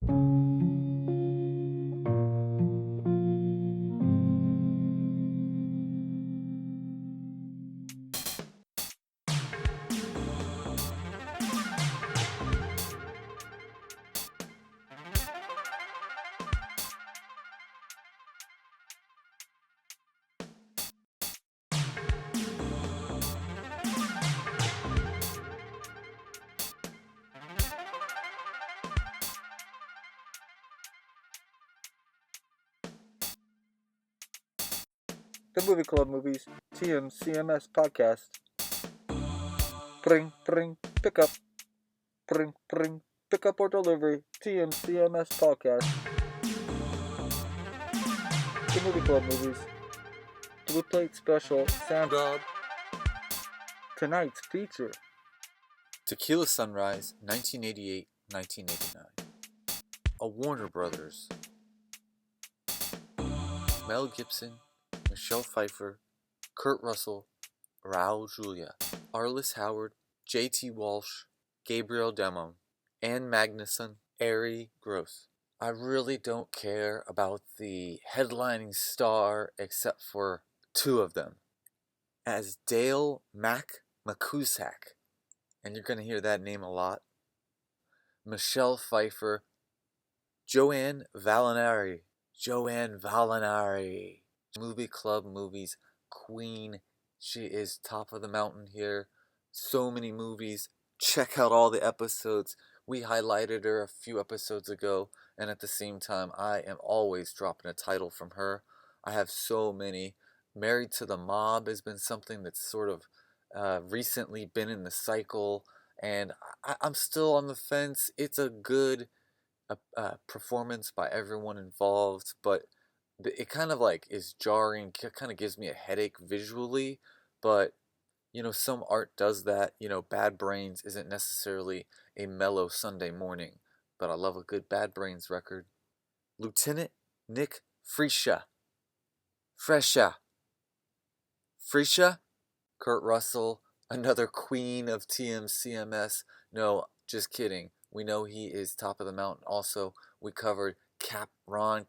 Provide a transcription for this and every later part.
The Movie Club Movies TMCMS podcast. Pring, pring, pick up. Pring, pring, pick up or delivery. TMCMS podcast. The Movie Club Movies. Blue Plate Special Sound Job. Tonight's feature. TEQUILA SUNRISE, 1988-1989. A Warner Brothers. Mel Gibson, Michelle Pfeiffer, Kurt Russell, Raul Julia, Arliss Howard, JTWalsh, Gabriel Demon, Ann Magnuson, Ari Gross. I really don't care about the headlining star except for two of them. As Dale McCusack, and you're going to hear that name a lot, Michelle Pfeiffer, Joanne Valinari. Movie Club Movies queen. She is top of the mountain here. So many movies. Check out all the episodes. We highlighted her a few episodes ago, and at the same time, I am always dropping a title from her. I have so many. Married to the Mob has been something that's sort of recently been in the cycle, and I'm still on the fence. It's a good performance by everyone involved, but it kind of like is jarring, kind of gives me a headache visually, but you know, some art does that. You know, Bad Brains isn't necessarily a mellow Sunday morning, but I love a good Bad Brains record. Lieutenant Nick Frisha. Kurt Russell, another queen of TMCMS. No, just kidding. We know he is top of the mountain. Also, we covered Captain Ron.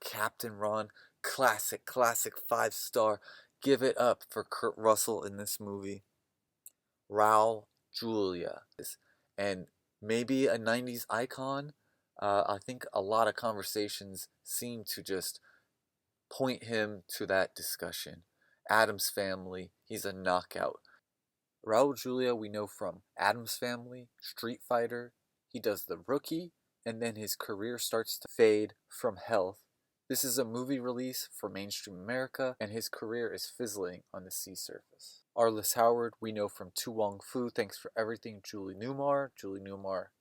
Classic 5-star. Give it up for Kurt Russell in this movie. Raul Julia, and maybe a 90s icon. I think a lot of conversations seem to just point him to that discussion. Addams Family, he's a knockout. Raul Julia we know from Addams Family, Street Fighter. He does The Rookie, and then his career starts to fade from health. This is a movie release for mainstream America, and his career is fizzling on the sea surface. Arliss Howard, we know from To Wong Foo, Thanks for Everything, Julie Newmar,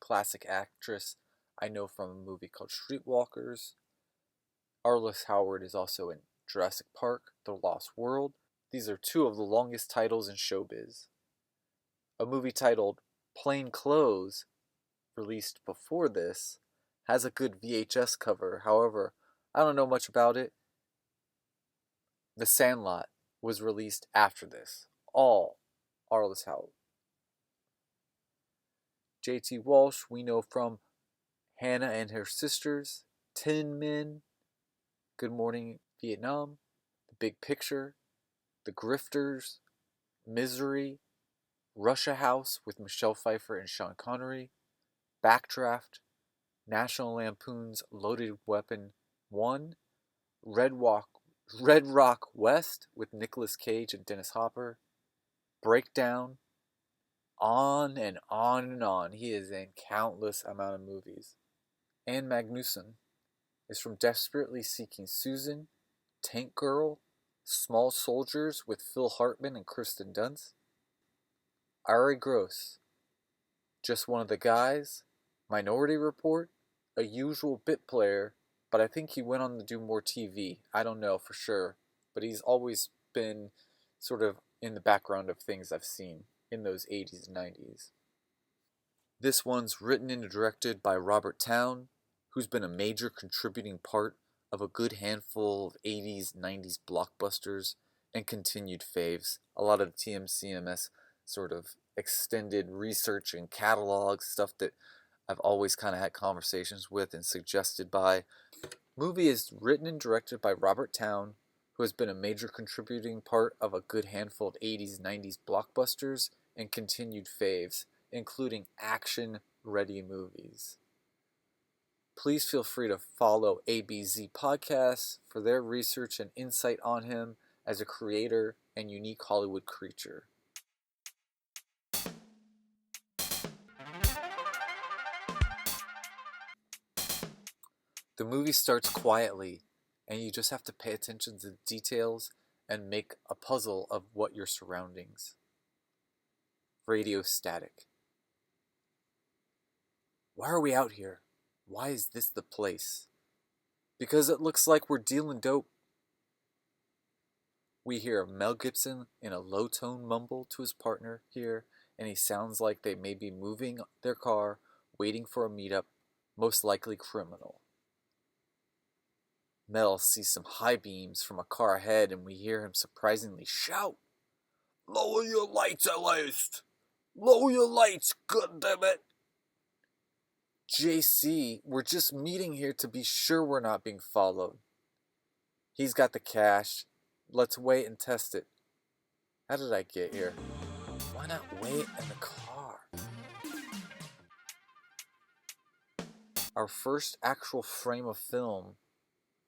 classic actress, I know from a movie called Streetwalkers. Arliss Howard is also in Jurassic Park, The Lost World. These are two of the longest titles in showbiz. A movie titled Plain Clothes, released before this, has a good VHS cover. However, I don't know much about it. The Sandlot was released after this. All Arliss Howard. JTWalsh we know from Hannah and Her Sisters, Tin Men, Good Morning Vietnam, The Big Picture, The Grifters, Misery, Russia House with Michelle Pfeiffer and Sean Connery, Backdraft, National Lampoon's Loaded Weapon 1, Red Rock West with Nicolas Cage and Dennis Hopper, Breakdown, on and on and on. He is in countless amount of movies. Ann Magnuson is from Desperately Seeking Susan, Tank Girl, Small Soldiers with Phil Hartman and Kirsten Dunst. Ari Gross, Just One of the Guys, Minority Report, a usual bit player, but I think he went on to do more TV. I don't know for sure, but he's always been sort of in the background of things I've seen in those 80s and 90s. This one's written and directed by RobertTowne, who's been a major contributing part of a good handful of 80s, 90s blockbusters and continued faves. A lot of the TMCMS sort of extended research and catalog stuff that I've always kind of had conversations with and suggested by. Movie is written and directed by RobertTowne, who has been a major contributing part of a good handful of 80s, 90s blockbusters and continued faves, including action-ready movies. Please feel free to follow ABZ Podcasts for their research and insight on him as a creator and unique Hollywood creature. The movie starts quietly, and you just have to pay attention to the details and make a puzzle of what your surroundings. Radio static. Why are we out here? Why is this the place? Because it looks like we're dealing dope. We hear Mel Gibson in a low-tone mumble to his partner here, and he sounds like they may be moving their car, waiting for a meetup, most likely criminal. Mel sees some high beams from a car ahead, and we hear him surprisingly shout, "Lower your lights at least! Lower your lights, goddammit!" JC, we're just meeting here to be sure we're not being followed. He's got the cash. Let's wait and test it. How did I get here? Why not wait in the car? Our first actual frame of film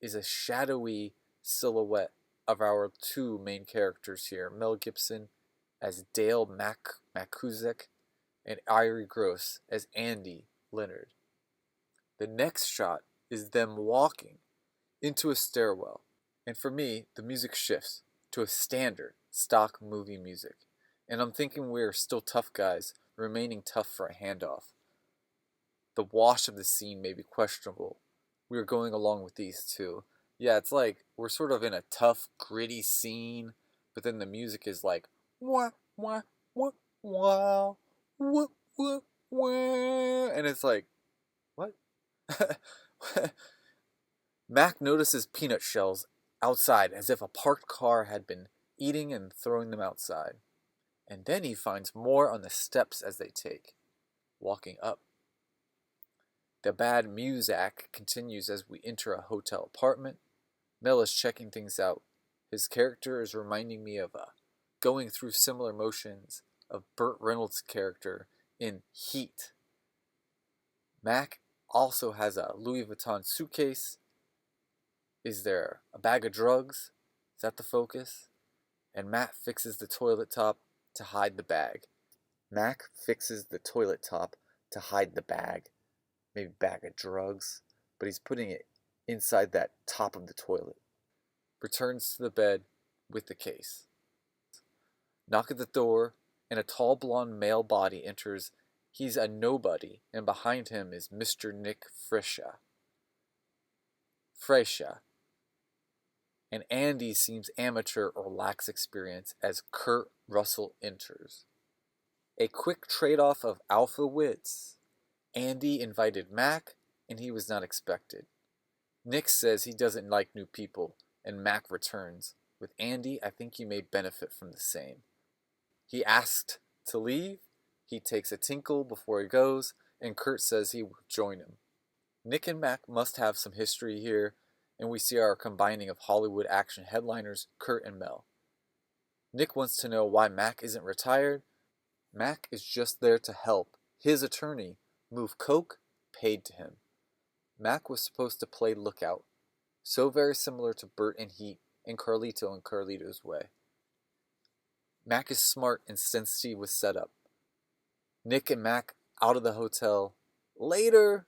is a shadowy silhouette of our two main characters here, Mel Gibson as Dale Makuzek and Irie Gross as Andy Leonard. The next shot is them walking into a stairwell, and for me, the music shifts to a standard stock movie music, and I'm thinking we're still tough guys, remaining tough for a handoff. The wash of the scene may be questionable. We are going along with these two. Yeah, it's like we're sort of in a tough, gritty scene, but then the music is like wah wah wah wah wah wah wah, and it's like, what? Mac notices peanut shells outside as if a parked car had been eating and throwing them outside, and then he finds more on the steps as they take, walking up. The bad music continues as we enter a hotel apartment. Mel is checking things out. His character is reminding me of going through similar motions of Burt Reynolds' character in Heat. Mac also has a Louis Vuitton suitcase. Is there a bag of drugs? Is that the focus? And Matt fixes the toilet top to hide the bag. Mac fixes the toilet top to hide the bag. Maybe bag of drugs, but he's putting it inside that top of the toilet. Returns to the bed with the case. Knock at the door, and a tall blonde male body enters. He's a nobody, and behind him is Mr. Nick Fresha. And Andy seems amateur or lacks experience as Kurt Russell enters. A quick trade-off of alpha wits. Andy invited Mac, and he was not expected. Nick says he doesn't like new people, and Mac returns. With Andy, I think you may benefit from the same. He asked to leave. He takes a tinkle before he goes, and Kurt says he will join him. Nick and Mac must have some history here, and we see our combining of Hollywood action headliners, Kurt and Mel. Nick wants to know why Mac isn't retired. Mac is just there to help his attorney move coke paid to him. Mac was supposed to play lookout, so very similar to Bert and Heat and Carlito in Carlito's Way. Mac is smart and sensitive with setup. Nick and Mac out of the hotel. Later!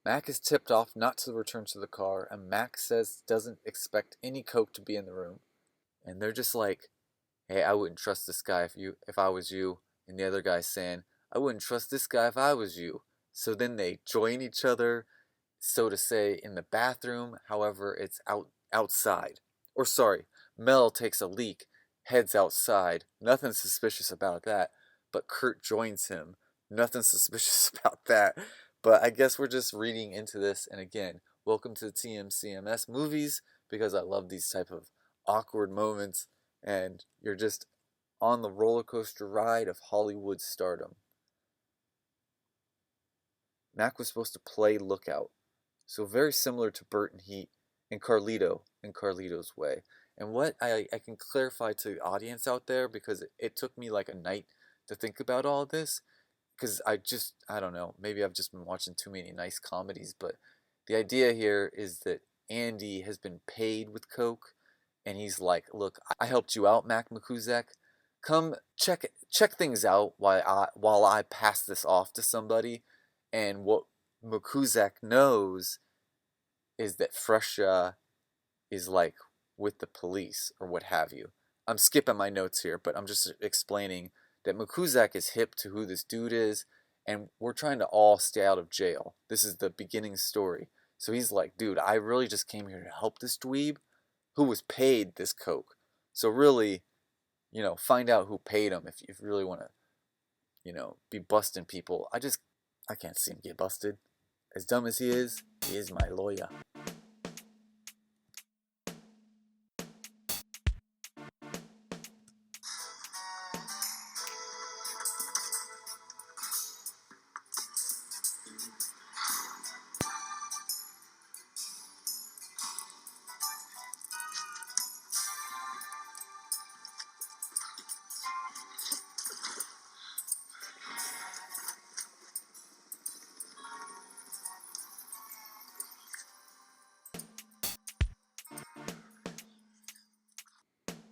Mac is tipped off not to return to the car, and Mac says doesn't expect any coke to be in the room. And they're just like, hey, I wouldn't trust this guy if I was you. And the other guy's saying, I wouldn't trust this guy if I was you. So then they join each other, so to say, in the bathroom. However, it's outside. Or sorry, Mel takes a leak, heads outside. Nothing suspicious about that. But Kurt joins him. Nothing suspicious about that. But I guess we're just reading into this. And again, welcome to the TMCMS movies, because I love these type of awkward moments. And you're just on the roller coaster ride of Hollywood stardom. Mac was supposed to play lookout. So very similar to Bert and Heat and Carlito in Carlito's way. And what I can clarify to the audience out there, because it took me like a night to think about all this, because I don't know, maybe I've just been watching too many nice comedies, but the idea here is that Andy has been paid with coke, and he's like, look, I helped you out, Mac McCuzak. Come check things out while I pass this off to somebody. And what McCuzak knows is that Fresha is like with the police or what have you. I'm skipping my notes here, but I'm just explaining that McCuzak is hip to who this dude is, and we're trying to all stay out of jail. This is the beginning story. So he's like, dude, I really just came here to help this dweeb who was paid this coke. So really, find out who paid him if you really want to, be busting people. I can't see him get busted. As dumb as he is my lawyer.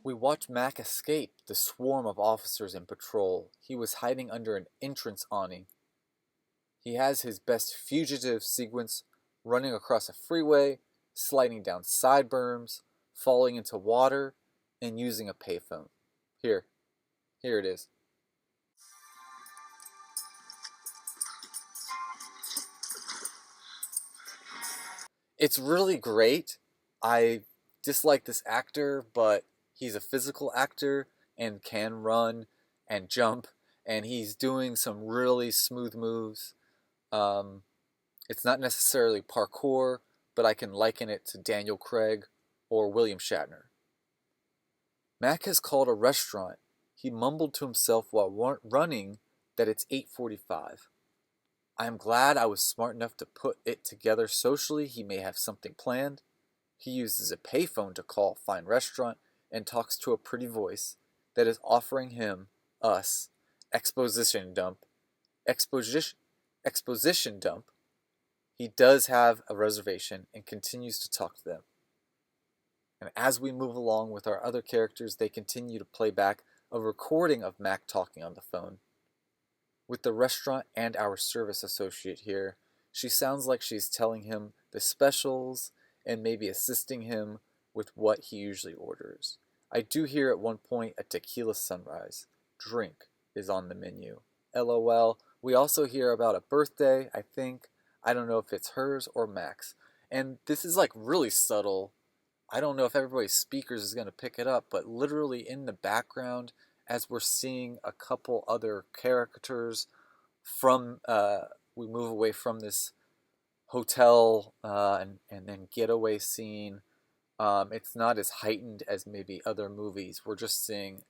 We watch Mac escape the swarm of officers in patrol. He was hiding under an entrance awning. He has his best fugitive sequence, running across a freeway, sliding down side berms, falling into water, and using a payphone. Here it is. It's really great. I dislike this actor, but he's a physical actor and can run and jump, and he's doing some really smooth moves. It's not necessarily parkour, but I can liken it to Daniel Craig or William Shatner. Mac has called a restaurant. He mumbled to himself while running that it's 8:45. I am glad I was smart enough to put it together socially. He may have something planned. He uses a payphone to call Fine Restaurant and talks to a pretty voice that is offering him, us, exposition dump. Exposition dump. He does have a reservation and continues to talk to them. And as we move along with our other characters, they continue to play back a recording of Mac talking on the phone. With the restaurant and our service associate here, she sounds like she's telling him the specials and maybe assisting him with what he usually orders. I do hear at one point a TEQUILA SUNRISE drink is on the menu. LOL. We also hear about a birthday, I think. I don't know if it's hers or Mac's. And this is like really subtle. I don't know if everybody's speakers is going to pick it up, but literally in the background, as we're seeing a couple other characters from, we move away from this hotel and then getaway scene. It's not as heightened as maybe other movies. We're just seeing,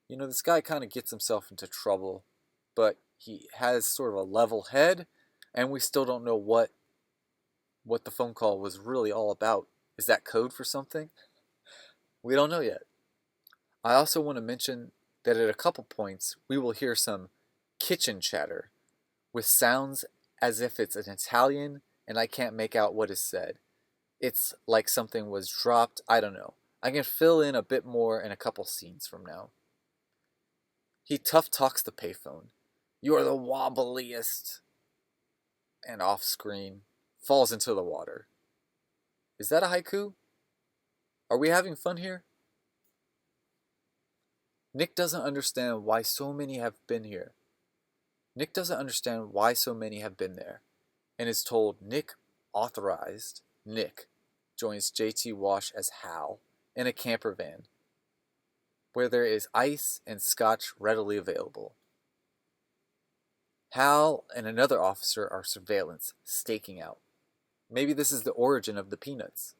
this guy kind of gets himself into trouble, but he has sort of a level head, and we still don't know what the phone call was really all about. Is that code for something? We don't know yet. I also want to mention that at a couple points, we will hear some kitchen chatter with sounds as if it's an Italian and I can't make out what is said. It's like something was dropped. I don't know. I can fill in a bit more in a couple scenes from now. He tough talks the payphone. You are the wobbliest. And off screen, falls into the water. Is that a haiku? Are we having fun here? Nick doesn't understand why so many have been here. Nick doesn't understand why so many have been there, and is told Nick authorized. Nick joins JTWalsh as Hal in a camper van, where there is ice and scotch readily available. Hal and another officer are surveillance, staking out. Maybe this is the origin of the peanuts.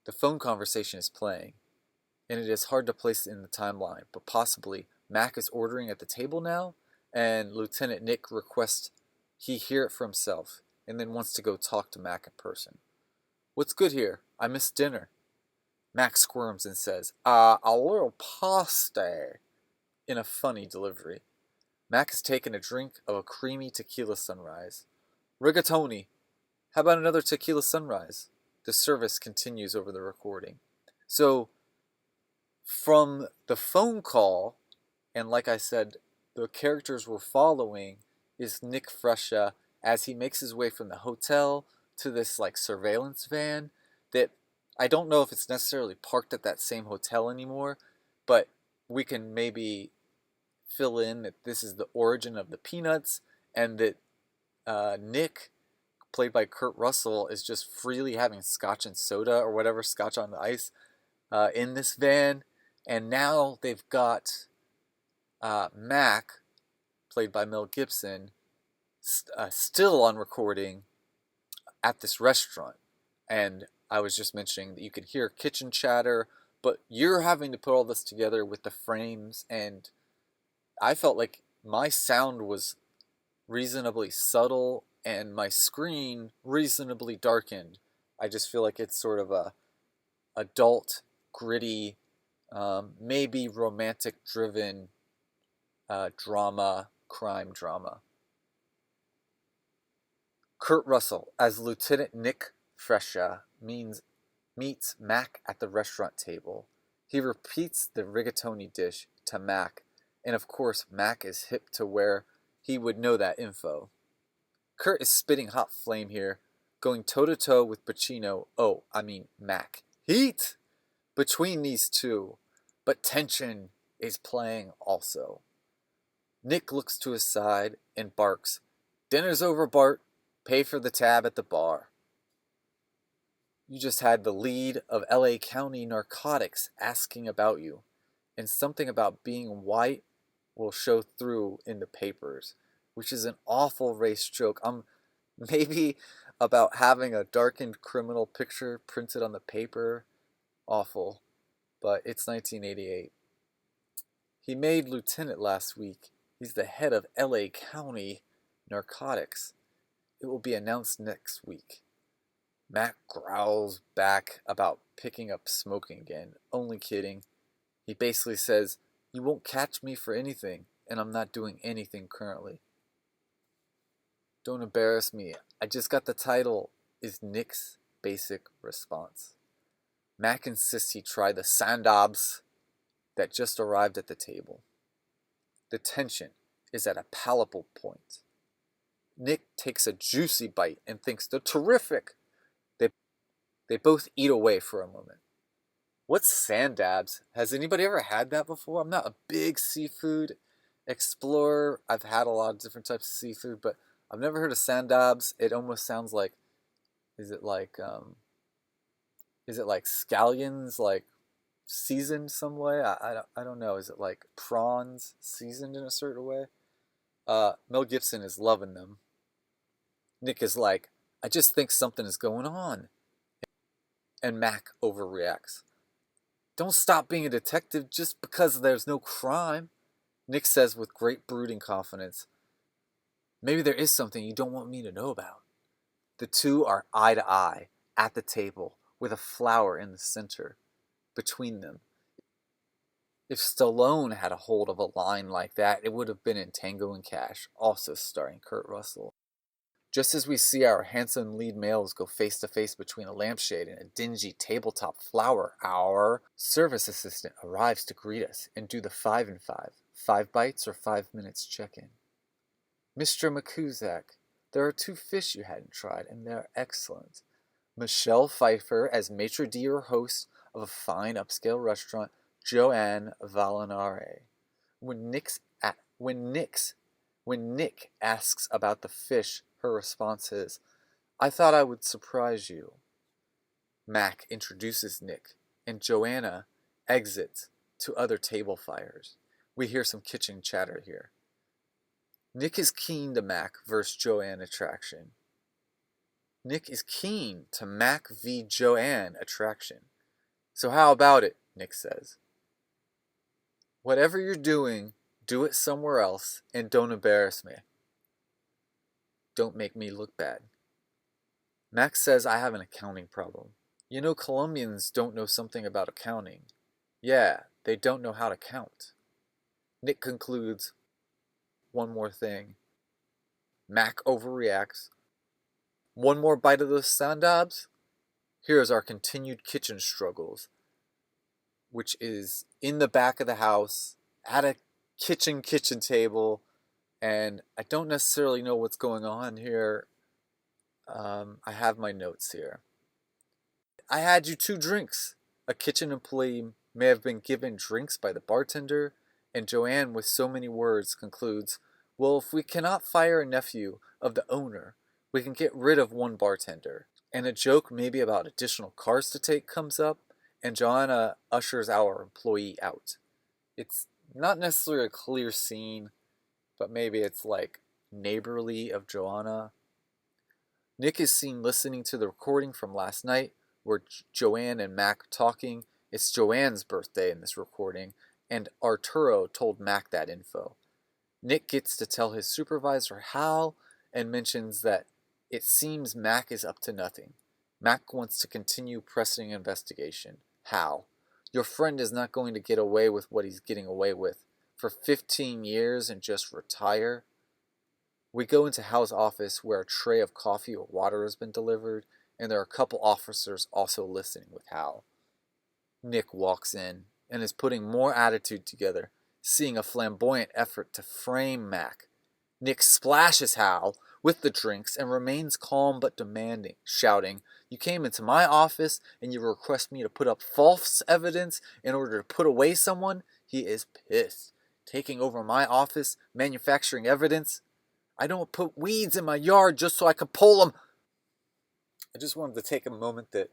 The phone conversation is playing, and it is hard to place it in the timeline, but possibly Mac is ordering at the table now, and Lieutenant Nick requests he hear it for himself and then wants to go talk to Mac in person. What's good here? I missed dinner. Mac squirms and says, a little pasta, in a funny delivery. Mac has taken a drink of a creamy tequila sunrise. Rigatoni, how about another tequila sunrise? The service continues over the recording. So, from the phone call, and like I said, the characters we're following is Nick Fresha as he makes his way from the hotel to this like surveillance van that I don't know if it's necessarily parked at that same hotel anymore, but we can maybe fill in that this is the origin of the Peanuts and that Nick, played by Kurt Russell, is just freely having scotch and soda or whatever, scotch on the ice, in this van. And now they've got Mac, played by Mel Gibson, still on recording at this restaurant. And I was just mentioning that you can hear kitchen chatter, but you're having to put all this together with the frames, and I felt like my sound was reasonably subtle and my screen reasonably darkened. I just feel like it's sort of a adult, gritty, maybe romantic-driven drama, crime drama. Kurt Russell as Lieutenant Nick Fresha meets Mac at the restaurant table. He repeats the rigatoni dish to Mac, and of course Mac is hip to where he would know that info. Kurt is spitting hot flame here, going toe-to-toe with Mac. Heat between these two, but tension is playing also. Nick looks to his side and barks, "Dinner's over, Bart. Pay for the tab at the bar." You just had the lead of LA County Narcotics asking about you, and something about being white will show through in the papers, which is an awful race joke. Maybe about having a darkened criminal picture printed on the paper. Awful. But it's 1988. He made lieutenant last week. He's the head of LA County Narcotics. It will be announced next week. Mac growls back about picking up smoking again. Only kidding. He basically says, "You won't catch me for anything, and I'm not doing anything currently." "Don't embarrass me. I just got the title," is Nick's basic response. Mac insists he try the sandabs that just arrived at the table. The tension is at a palpable point. Nick takes a juicy bite and thinks they're terrific. They both eat away for a moment. What's sandabs? Has anybody ever had that before? I'm not a big seafood explorer. I've had a lot of different types of seafood, but I've never heard of sandabs. It almost sounds like, is it like scallions, like seasoned some way? I don't know. Is it like prawns seasoned in a certain way? Mel Gibson is loving them. Nick is like, "I just think something is going on." And Mac overreacts. "Don't stop being a detective just because there's no crime," Nick says with great brooding confidence. "Maybe there is something you don't want me to know about." The two are eye to eye at the table with a flower in the center between them. If Stallone had a hold of a line like that, it would have been in Tango and Cash, also starring Kurt Russell. Just as we see our handsome lead males go face to face between a lampshade and a dingy tabletop flower, our service assistant arrives to greet us and do the 5 and 5. 5 bites or 5 minutes check-in. "Mr. McCusack, there are 2 fish you hadn't tried, and they're excellent. Michelle Pfeiffer as maitre d' or host of a fine upscale restaurant, Joanne Valinare. When Nick asks about the fish, her response is, 'I thought I would surprise you.' Mac introduces Nick, and Joanna exits to other table fires. We hear some kitchen chatter here. Nick is keen to Mac versus Joanne attraction. Nick is keen to Mac v. Joanne attraction. So how about it, Nick says. Whatever you're doing, do it somewhere else, and don't embarrass me. Don't make me look bad. Max says I have an accounting problem. You know, Colombians don't know something about accounting. Yeah, they don't know how to count. Nick concludes, one more thing. Mac overreacts. One more bite of those sandabs? Here's our continued kitchen struggles, which is in the back of the house, at a kitchen table, and I don't necessarily know what's going on here. I have my notes here. I had you 2 drinks. A kitchen employee may have been given drinks by the bartender, and Joanne, with so many words, concludes, well, if we cannot fire a nephew of the owner, we can get rid of one bartender. And a joke maybe about additional cars to take comes up, and Joanna ushers our employee out. It's not necessarily a clear scene, but maybe it's like neighborly of Joanna. Nick is seen listening to the recording from last night where Joanne and Mac talking. It's Joanne's birthday in this recording, and Arturo told Mac that info. Nick gets to tell his supervisor Hal and mentions that it seems Mac is up to nothing. Mac wants to continue pressing investigation. Hal, your friend is not going to get away with what he's getting away with for 15 years and just retire. We go into Hal's office where a tray of coffee or water has been delivered, and there are a couple officers also listening with Hal. Nick walks in and is putting more attitude together, seeing a flamboyant effort to frame Mac. Nick splashes Hal with the drinks and remains calm but demanding, shouting, you came into my office and you request me to put up false evidence in order to put away someone? He is pissed. Taking over my office, manufacturing evidence? I don't put weeds in my yard just so I can pull them. I just wanted to take a moment that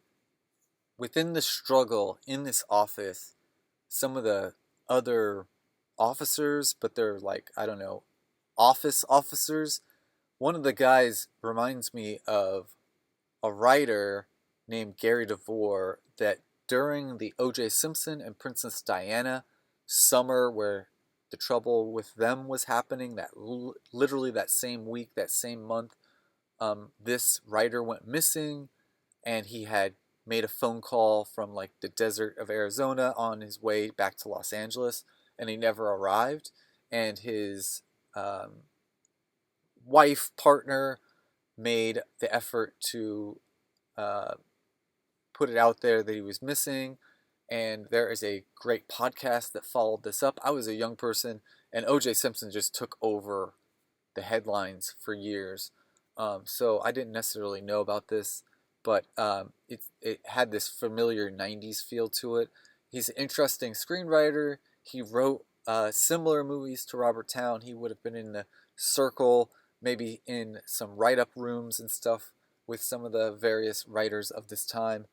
within the struggle in this office, some of the other officers, but they're like, I don't know, office officers. One of the guys reminds me of a writer named Gary DeVore that during the O.J. Simpson and Princess Diana summer where the trouble with them was happening, that literally that same week, that same month, this writer went missing, and he had made a phone call from like the desert of Arizona on his way back to Los Angeles, and he never arrived. And his wife, partner, made the effort to put it out there that he was missing. And there is a great podcast that followed this up. I was a young person, and O.J. Simpson just took over the headlines for years. So I didn't necessarily know about this, but it had this familiar 90s feel to it. He's an interesting screenwriter. He wrote similar movies to RobertTowne. He would have been in the circle, maybe in some write-up rooms and stuff with some of the various writers of this time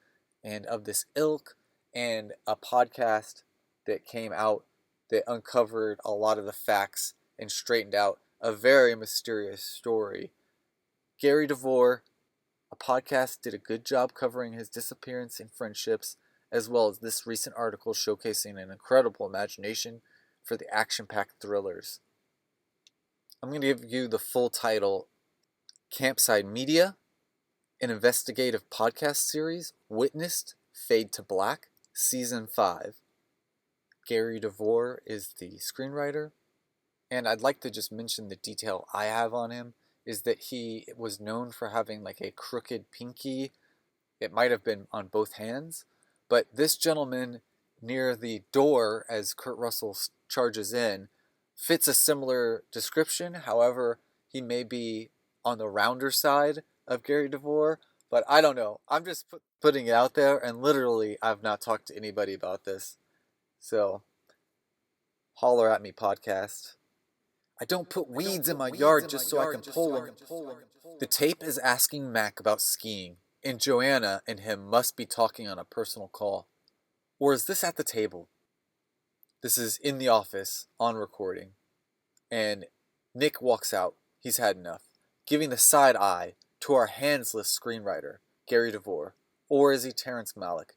and of this ilk, and a podcast that came out that uncovered a lot of the facts and straightened out a very mysterious story. Gary DeVore, a podcast, did a good job covering his disappearance and friendships, as well as this recent article showcasing an incredible imagination for the action-packed thrillers. I'm going to give you the full title: Campside Media, an investigative podcast series, Witnessed, Fade to Black, Season 5. Gary DeVore is the screenwriter, and I'd like to just mention the detail I have on him is that he was known for having like a crooked pinky. It might have been on both hands, but this gentleman near the door as Kurt Russell charges in fits a similar description. However, he may be on the rounder side of Gary DeVore, but I don't know. I'm just putting it out there, and literally I've not talked to anybody about this. So, holler at me, podcast. I don't put weeds in my yard just so I can pull them. The tape is asking Mac about skiing, and Joanna and him must be talking on a personal call. Or is this at the table? This is in the office, on recording. And Nick walks out. He's had enough, giving the side eye to our handsless screenwriter, Gary DeVore. Or is he Terrence Malick?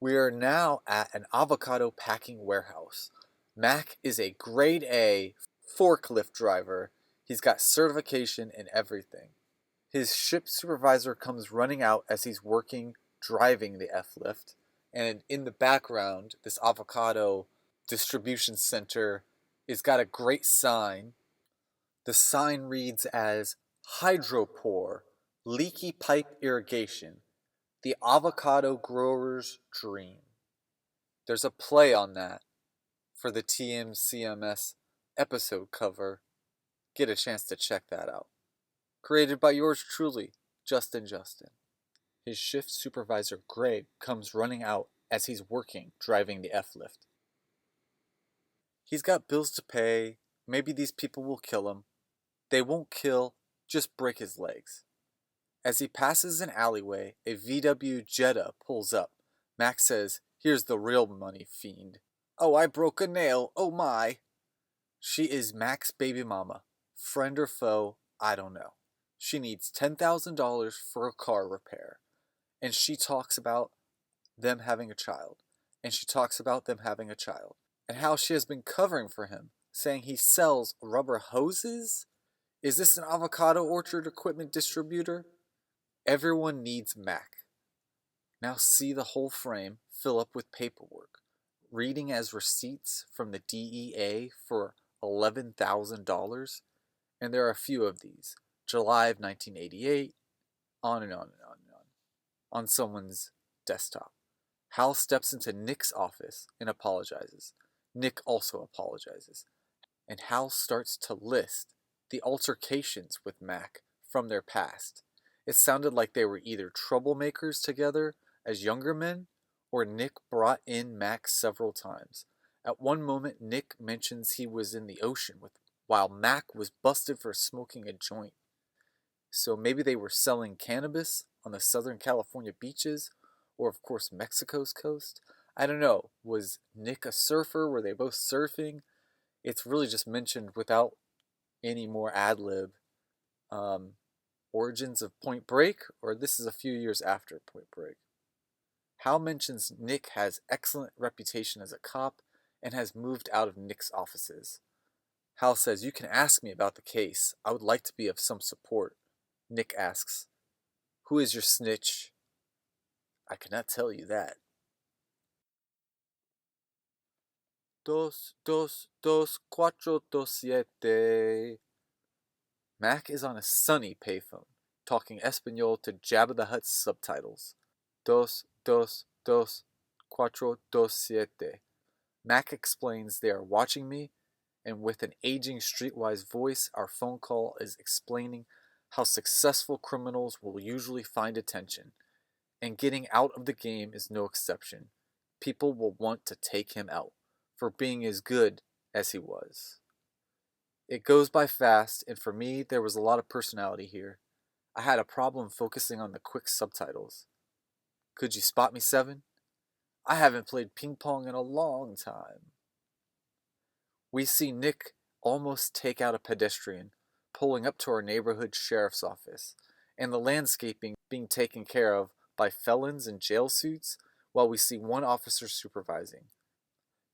We are now at an avocado packing warehouse. Mac is a grade A forklift driver. He's got certification and everything. His ship supervisor comes running out as he's driving the F-lift. And in the background, this avocado distribution center has got a great sign. The sign reads as Hydropore, Leaky Pipe Irrigation, the avocado grower's dream. There's a play on that for the TMCMS episode cover. Get a chance to check that out. Created by yours truly, JustinJustin. His shift supervisor, Greg, comes running out as he's driving the F-lift. He's got bills to pay. Maybe these people will kill him. They won't kill, just break his legs. As he passes an alleyway, a VW Jetta pulls up. Max says, "Here's the real money, fiend." "Oh, I broke a nail, oh my." She is Max's baby mama. Friend or foe, I don't know. She needs $10,000 for a car repair. And she talks about them having a child. And she talks about them having a child. And how she has been covering for him, saying he sells rubber hoses? Is this an avocado orchard equipment distributor? Everyone needs Mac. Now see the whole frame fill up with paperwork, reading as receipts from the DEA for $11,000. And there are a few of these. July of 1988, on and on and on and on someone's desktop. Hal steps into Nick's office and apologizes. Nick also apologizes. And Hal starts to list the altercations with Mac from their past. It sounded like they were either troublemakers together as younger men, or Nick brought in Mac several times. At one moment, Nick mentions he was in the ocean while Mac was busted for smoking a joint. So maybe they were selling cannabis on the Southern California beaches, or of course Mexico's coast. I don't know. Was Nick a surfer? Were they both surfing? It's really just mentioned without any more ad-lib. Origins of Point Break, or this is a few years after Point Break. Hal mentions Nick has excellent reputation as a cop and has moved out of Nick's offices. Hal says, "You can ask me about the case. I would like to be of some support." Nick asks, "Who is your snitch?" "I cannot tell you that." Dos, dos, dos, cuatro, dos, siete. Mac is on a sunny payphone, talking Espanol to Jabba the Hutt's subtitles. Dos, dos, dos, cuatro, dos, siete. Mac explains they are watching me, and with an aging streetwise voice, our phone call is explaining how successful criminals will usually find attention, and getting out of the game is no exception. People will want to take him out for being as good as he was. It goes by fast, and for me, there was a lot of personality here. I had a problem focusing on the quick subtitles. Could you spot me, Seven? I haven't played ping pong in a long time. We see Nick almost take out a pedestrian, pulling up to our neighborhood sheriff's office, and the landscaping being taken care of by felons in jail suits while we see one officer supervising.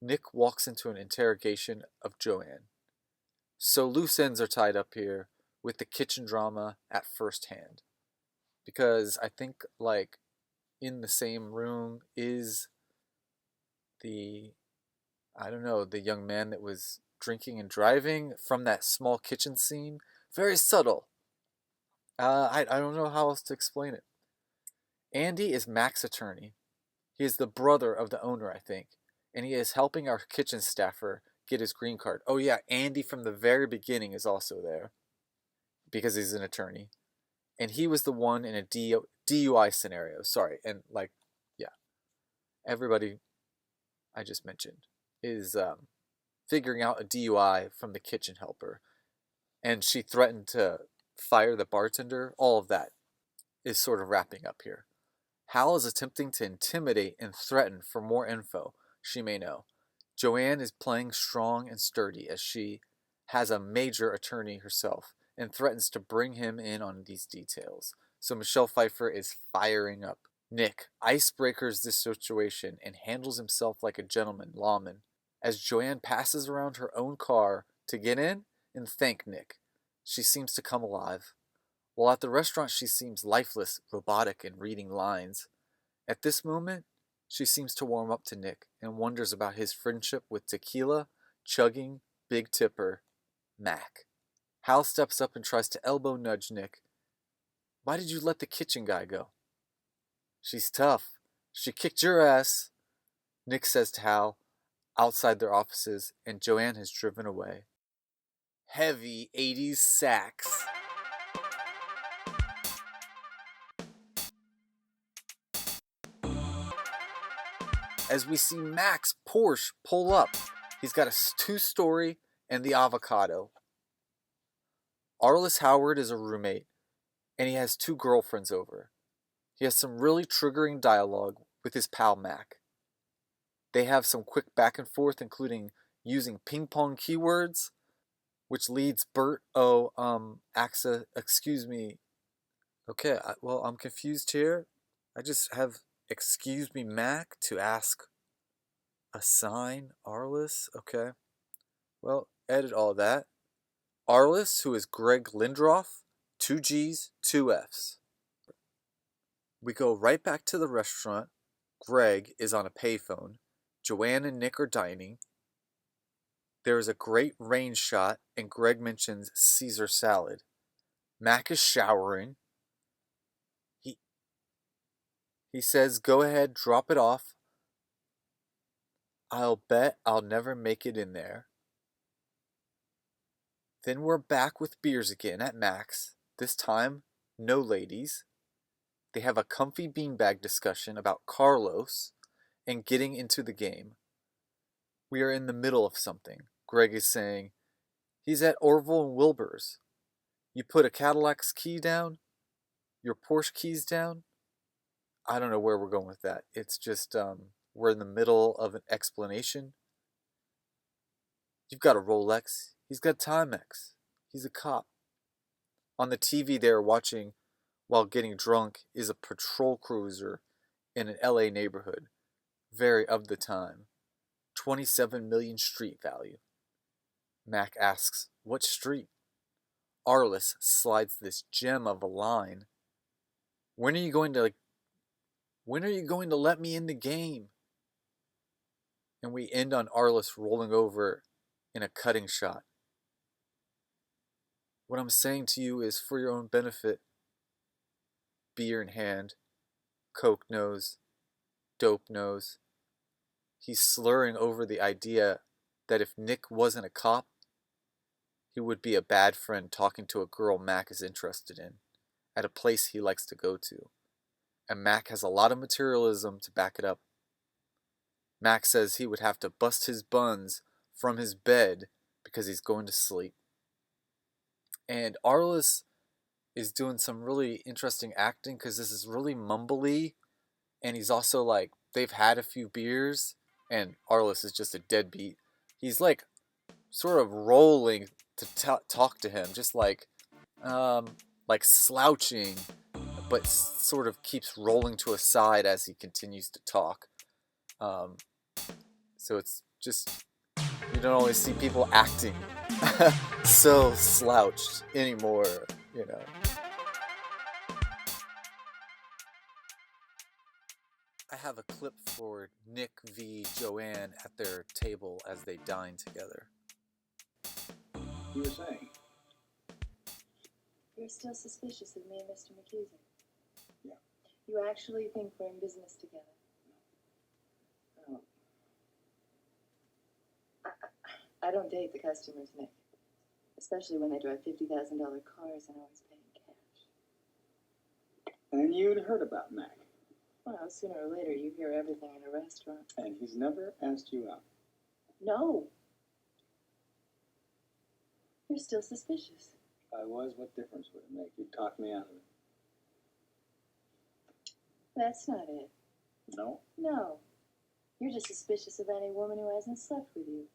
Nick walks into an interrogation of Joanne. So loose ends are tied up here with the kitchen drama at first hand. Because I think, like, in the same room is the young man that was drinking and driving from that small kitchen scene. Very subtle. I don't know how else to explain it. Andy is Mac's attorney. He is the brother of the owner, I think. And he is helping our kitchen staffer get his green card. Oh yeah, Andy from the very beginning is also there. Because he's an attorney. And he was the one in a DUI scenario. Sorry. And everybody I just mentioned is figuring out a DUI from the kitchen helper. And she threatened to fire the bartender. All of that is sort of wrapping up here. Hal is attempting to intimidate and threaten for more info she may know. Joanne is playing strong and sturdy as she has a major attorney herself and threatens to bring him in on these details. So Michelle Pfeiffer is firing up. Nick icebreakers this situation and handles himself like a gentleman lawman as Joanne passes around her own car to get in and thank Nick. she seems to come alive. While at the restaurant she seems lifeless, robotic, and reading lines. At this moment, she seems to warm up to Nick and wonders about his friendship with tequila, chugging, big tipper, Mac. Hal steps up and tries to elbow nudge Nick. Why did you let the kitchen guy go? She's tough. She kicked your ass, Nick says to Hal outside their offices, and Joanne has driven away. Heavy 80s sax. As we see Mac's Porsche pull up, he's got a 2-story and the avocado. Arliss Howard is a roommate, and he has 2 girlfriends over. He has some really triggering dialogue with his pal Mac. They have some quick back and forth, including using ping pong keywords, which leads Bert, Axa, excuse me. Okay, I'm confused here. I just have excuse me Mac to ask a sign, Arliss, okay. Well, edit all that. Arliss, who is Greg Lindroff, 2 G's, 2 F's. We go right back to the restaurant. Greg is on a payphone. Joanne and Nick are dining. There is a great rain shot, and Greg mentions Caesar salad. Mac is showering. He says, go ahead, drop it off. I'll bet I'll never make it in there. Then we're back with beers again at Mac's. This time, no ladies. They have a comfy beanbag discussion about Carlos and getting into the game. We are in the middle of something. Greg is saying, he's at Orville and Wilbur's. You put a Cadillac's key down? Your Porsche keys down? I don't know where we're going with that. It's just, we're in the middle of an explanation. You've got a Rolex. He's got Timex. He's a cop. On the TV they are watching while getting drunk is a patrol cruiser in an LA neighborhood. Very of the time. 27 million street value. Mac asks, what street? Arliss slides this gem of a line. When are you going to let me in the game? And we end on Arliss rolling over in a cutting shot. What I'm saying to you is for your own benefit. Beer in hand, coke nose, dope nose. He's slurring over the idea that if Nick wasn't a cop, he would be a bad friend talking to a girl Mac is interested in, at a place he likes to go to. And Mac has a lot of materialism to back it up. Mac says he would have to bust his buns from his bed because he's going to sleep. And Arliss is doing some really interesting acting because this is really mumbly, and he's also like, they've had a few beers, and Arliss is just a deadbeat. He's like sort of rolling to talk to him, just like slouching, but sort of keeps rolling to a side as he continues to talk. So it's just, you don't always see people acting so slouched anymore, you know. I have a clip for Nick v. Joanne at their table as they dine together. You were saying? You're still suspicious of me and Mr. McKeezer? Yeah. You actually think we're in business together? No. I don't date the customers, Nick. Especially when they drive $50,000 cars and always paying cash. And you'd heard about Mac. Well, sooner or later you hear everything in a restaurant. And he's never asked you out. No. You're still suspicious. If I was, what difference would it make? You'd talk me out of it. That's not it. No? No. You're just suspicious of any woman who hasn't slept with you.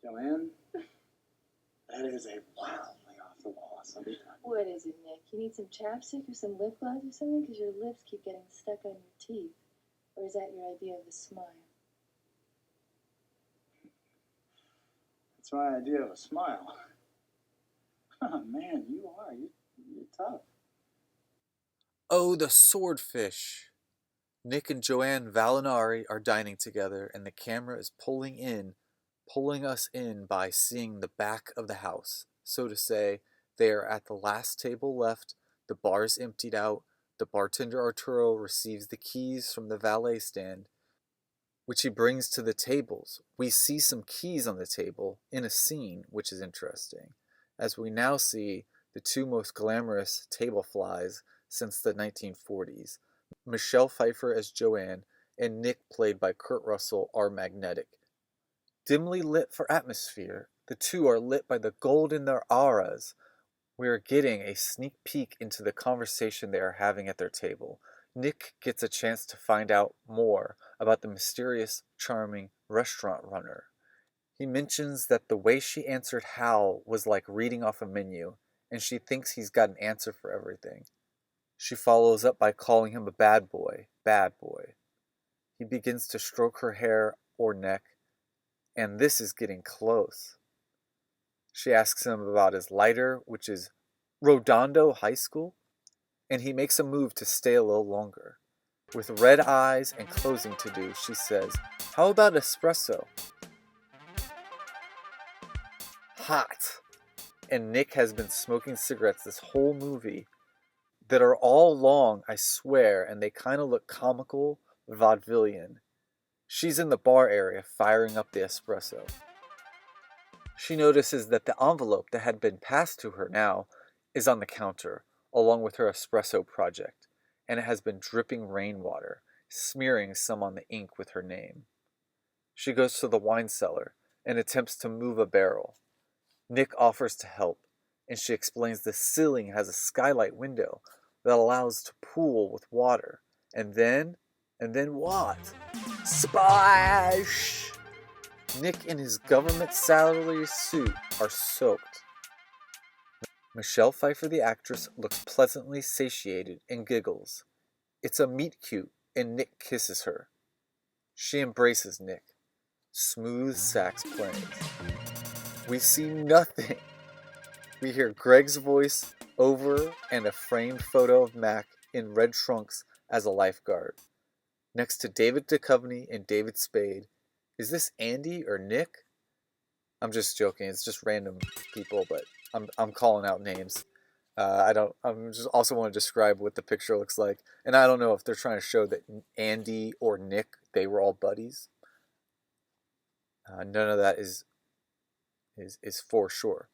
Joanne, that is a wildly off-the-wall assumption. What is it, Nick? You need some chapstick or some lip gloss or something? Because your lips keep getting stuck on your teeth. Or is that your idea of a smile? That's my idea of a smile. Oh, man, you are. You're tough. Oh, the swordfish! Nick and Joanne Valinari are dining together, and the camera is pulling us in by seeing the back of the house. So to say, they are at the last table left, the bar is emptied out, the bartender Arturo receives the keys from the valet stand, which he brings to the tables. We see some keys on the table in a scene, which is interesting, as we now see the two most glamorous table flies since the 1940s, Michelle Pfeiffer as Joanne and Nick, played by Kurt Russell, are magnetic. Dimly lit for atmosphere, the two are lit by the gold in their auras. We are getting a sneak peek into the conversation they are having at their table. Nick gets a chance to find out more about the mysterious, charming restaurant runner. He mentions that the way she answered Hal was like reading off a menu, and she thinks he's got an answer for everything. She follows up by calling him a bad boy, bad boy. He begins to stroke her hair or neck, and this is getting close. She asks him about his lighter, which is Redondo High School, and he makes a move to stay a little longer. With red eyes and closing to do, she says, "How about espresso?" Hot. And Nick has been smoking cigarettes this whole movie that are all long, I swear, and they kind of look comical, vaudevillian. She's in the bar area firing up the espresso. She notices that the envelope that had been passed to her now is on the counter, along with her espresso project, and it has been dripping rainwater, smearing some on the ink with her name. She goes to the wine cellar and attempts to move a barrel. Nick offers to help, and she explains the ceiling has a skylight window that allows to pool with water. And then what? Splash! Nick in his government salary suit are soaked. Michelle Pfeiffer, the actress, looks pleasantly satiated and giggles. It's a meet cute, and Nick kisses her. She embraces Nick. Smooth sax playing. We see nothing. We hear Greg's voice over and a framed photo of Mac in red trunks as a lifeguard. Next to David Duchovny and David Spade. Is this Andy or Nick? I'm just joking. It's just random people, but I'm calling out names. I'm just also want to describe what the picture looks like, and I don't know if they're trying to show that Andy or Nick, they were all buddies. None of that is for sure.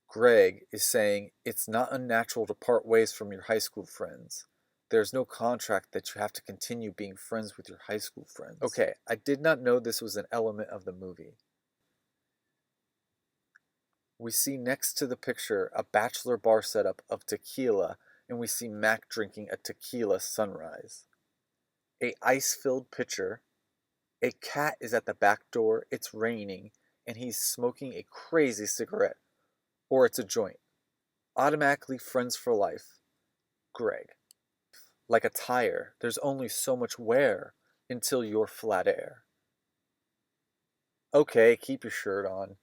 Greg is saying it's not unnatural to part ways from your high school friends. There's no contract that you have to continue being friends with your high school friends. Okay, I did not know this was an element of the movie. We see next to the picture a bachelor bar setup of tequila, and we see Mac drinking a TEQUILA SUNRISE. A ice-filled pitcher. A cat is at the back door, it's raining, and he's smoking a crazy cigarette. Or it's a joint. Automatically friends for life. Greg. Like a tire, there's only so much wear until you're flat air. Okay, keep your shirt on.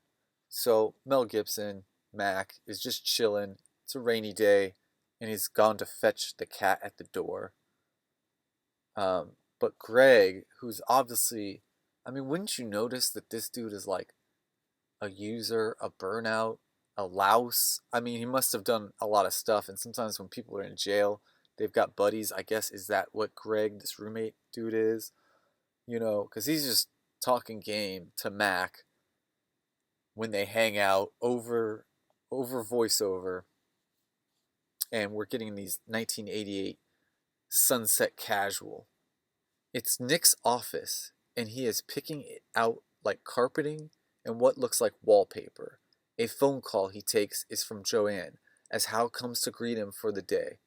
So Mel Gibson, Mac, is just chilling. It's a rainy day, and he's gone to fetch the cat at the door. But Greg, who's obviously, wouldn't you notice that this dude is like a user, a burnout, a louse? He must have done a lot of stuff, and sometimes when people are in jail, they've got buddies. I guess, is that what Greg, this roommate dude, is? Because he's just talking game to Mac when they hang out over voiceover, and we're getting these 1988 sunset casual. It's Nick's office, and he is picking it out like carpeting and what looks like wallpaper. A phone call he takes is from Joanne, as Hal comes to greet him for the day.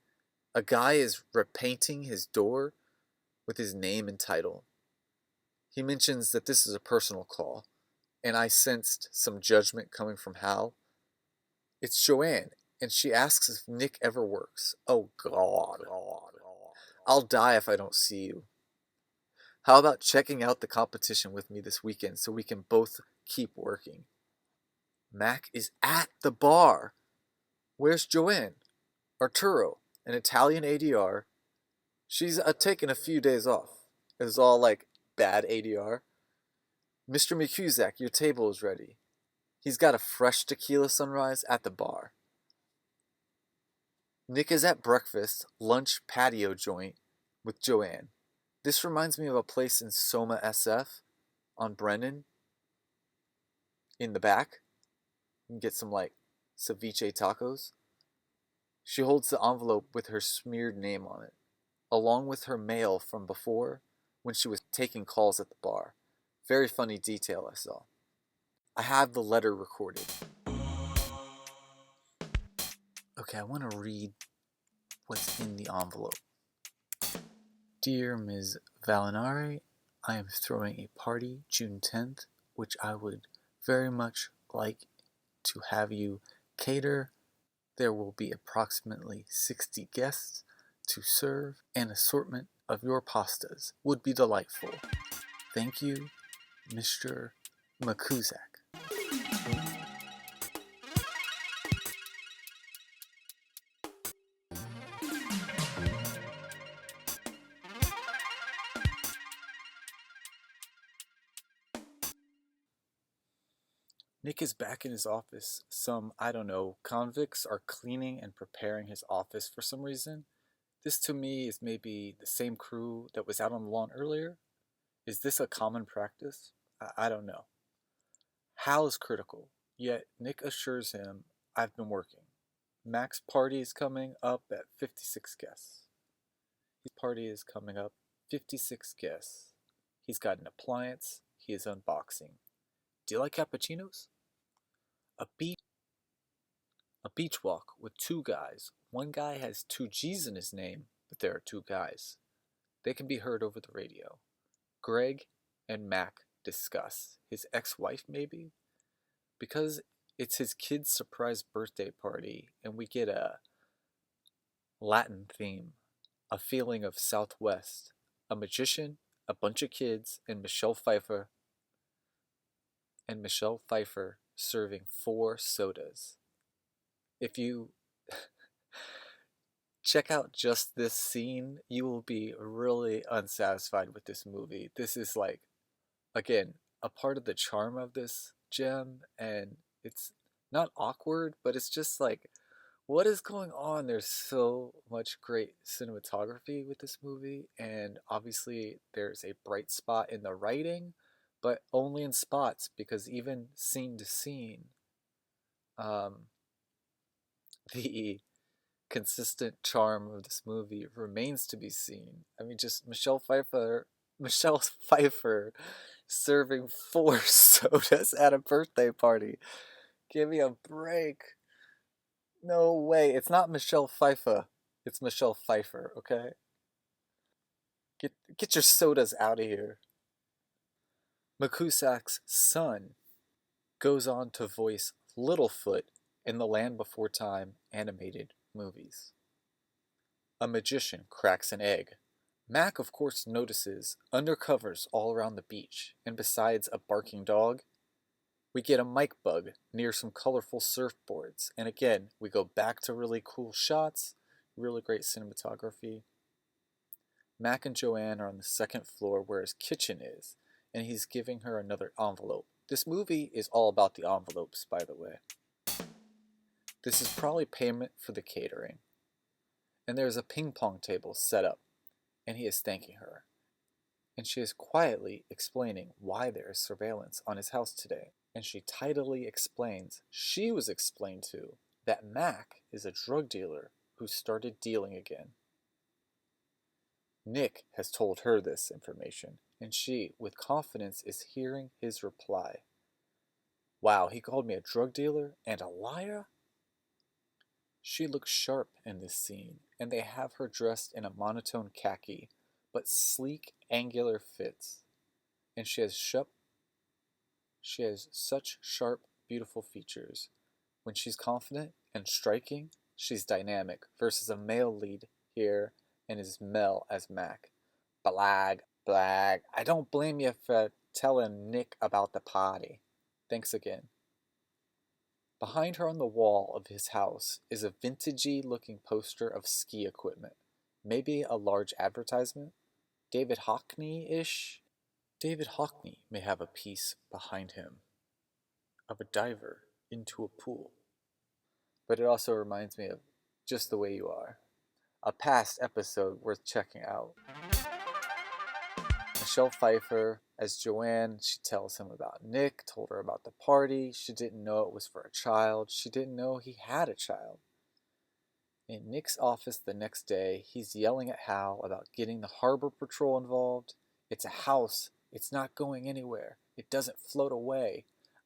A guy is repainting his door with his name and title. He mentions that this is a personal call, and I sensed some judgment coming from Hal. It's Joanne, and she asks if Nick ever works. Oh, God. I'll die if I don't see you. How about checking out the competition with me this weekend so we can both keep working? Mac is at the bar. Where's Joanne? Arturo, an Italian ADR. She's taking a few days off. It's all like bad ADR. Mr. McCusack, your table is ready. He's got a fresh tequila sunrise at the bar. Nick is at breakfast, lunch patio joint with Joanne. This reminds me of a place in Soma SF on Brennan. In the back. You can get some like ceviche tacos. She holds the envelope with her smeared name on it, along with her mail from before when she was taking calls at the bar. Very funny detail I saw. I have the letter recorded. Okay, I want to read what's in the envelope. Dear Ms. Valinare, I am throwing a party June 10th, which I would very much like to have you cater. There will be approximately 60 guests to serve. An assortment of your pastas would be delightful. Thank you, Mr. McCusack. Nick is back in his office. Some, convicts are cleaning and preparing his office for some reason. This to me is maybe the same crew that was out on the lawn earlier. Is this a common practice? I don't know. Hal is critical, yet Nick assures him, I've been working. Mac's party is coming up at 56 guests. His party is coming up 56 guests. He's got an appliance he is unboxing. Do you like cappuccinos? A beach walk with two guys. One guy has 2 G's in his name, but there are 2 guys. They can be heard over the radio. Greg and Mac discuss. His ex-wife, maybe? Because it's his kid's surprise birthday party, and we get a Latin theme, a feeling of Southwest, a magician, a bunch of kids, and Michelle Pfeiffer serving 4 sodas. If you check out just this scene, you will be really unsatisfied with this movie. This is like, again, a part of the charm of this gem, and it's not awkward, but it's just like, what is going on? There's so much great cinematography with this movie, and obviously there's a bright spot in the writing, but only in spots, because even scene to scene, the consistent charm of this movie remains to be seen. I mean, just Michelle Pfeiffer serving 4 sodas at a birthday party. Give me a break. No way. It's not Michelle Pfeiffer. It's Michelle Pfeiffer, okay? Get your sodas out of here. McCusack's son goes on to voice Littlefoot in the Land Before Time animated movies. A magician cracks an egg. Mac, of course, notices undercovers all around the beach, and besides a barking dog, we get a mic bug near some colorful surfboards. And again, we go back to really cool shots, really great cinematography. Mac and Joanne are on the 2nd floor where his kitchen is, and he's giving her another envelope. This movie is all about the envelopes, by the way. This is probably payment for the catering. And there's a ping pong table set up, and he is thanking her. And she is quietly explaining why there is surveillance on his house today. And she tidily explains she was explained to that Mac is a drug dealer who started dealing again. Nick has told her this information, and she, with confidence, is hearing his reply. Wow, he called me a drug dealer and a liar? She looks sharp in this scene, and they have her dressed in a monotone khaki, but sleek, angular fits. And she has such sharp, beautiful features. When she's confident and striking, she's dynamic, versus a male lead here and his Mel as Mac. Blag. I don't blame you for telling Nick about the party. Thanks again. Behind her on the wall of his house is a vintagey looking poster of ski equipment. Maybe a large advertisement? David Hockney-ish? David Hockney may have a piece behind him of a diver into a pool. But it also reminds me of Just the Way You Are, a past episode worth checking out. Michelle Pfeiffer, as Joanne, she tells him about Nick, told her about the party. She didn't know it was for a child. She didn't know he had a child. In Nick's office the next day, he's yelling at Hal about getting the harbor patrol involved. It's a house. It's not going anywhere. It doesn't float away.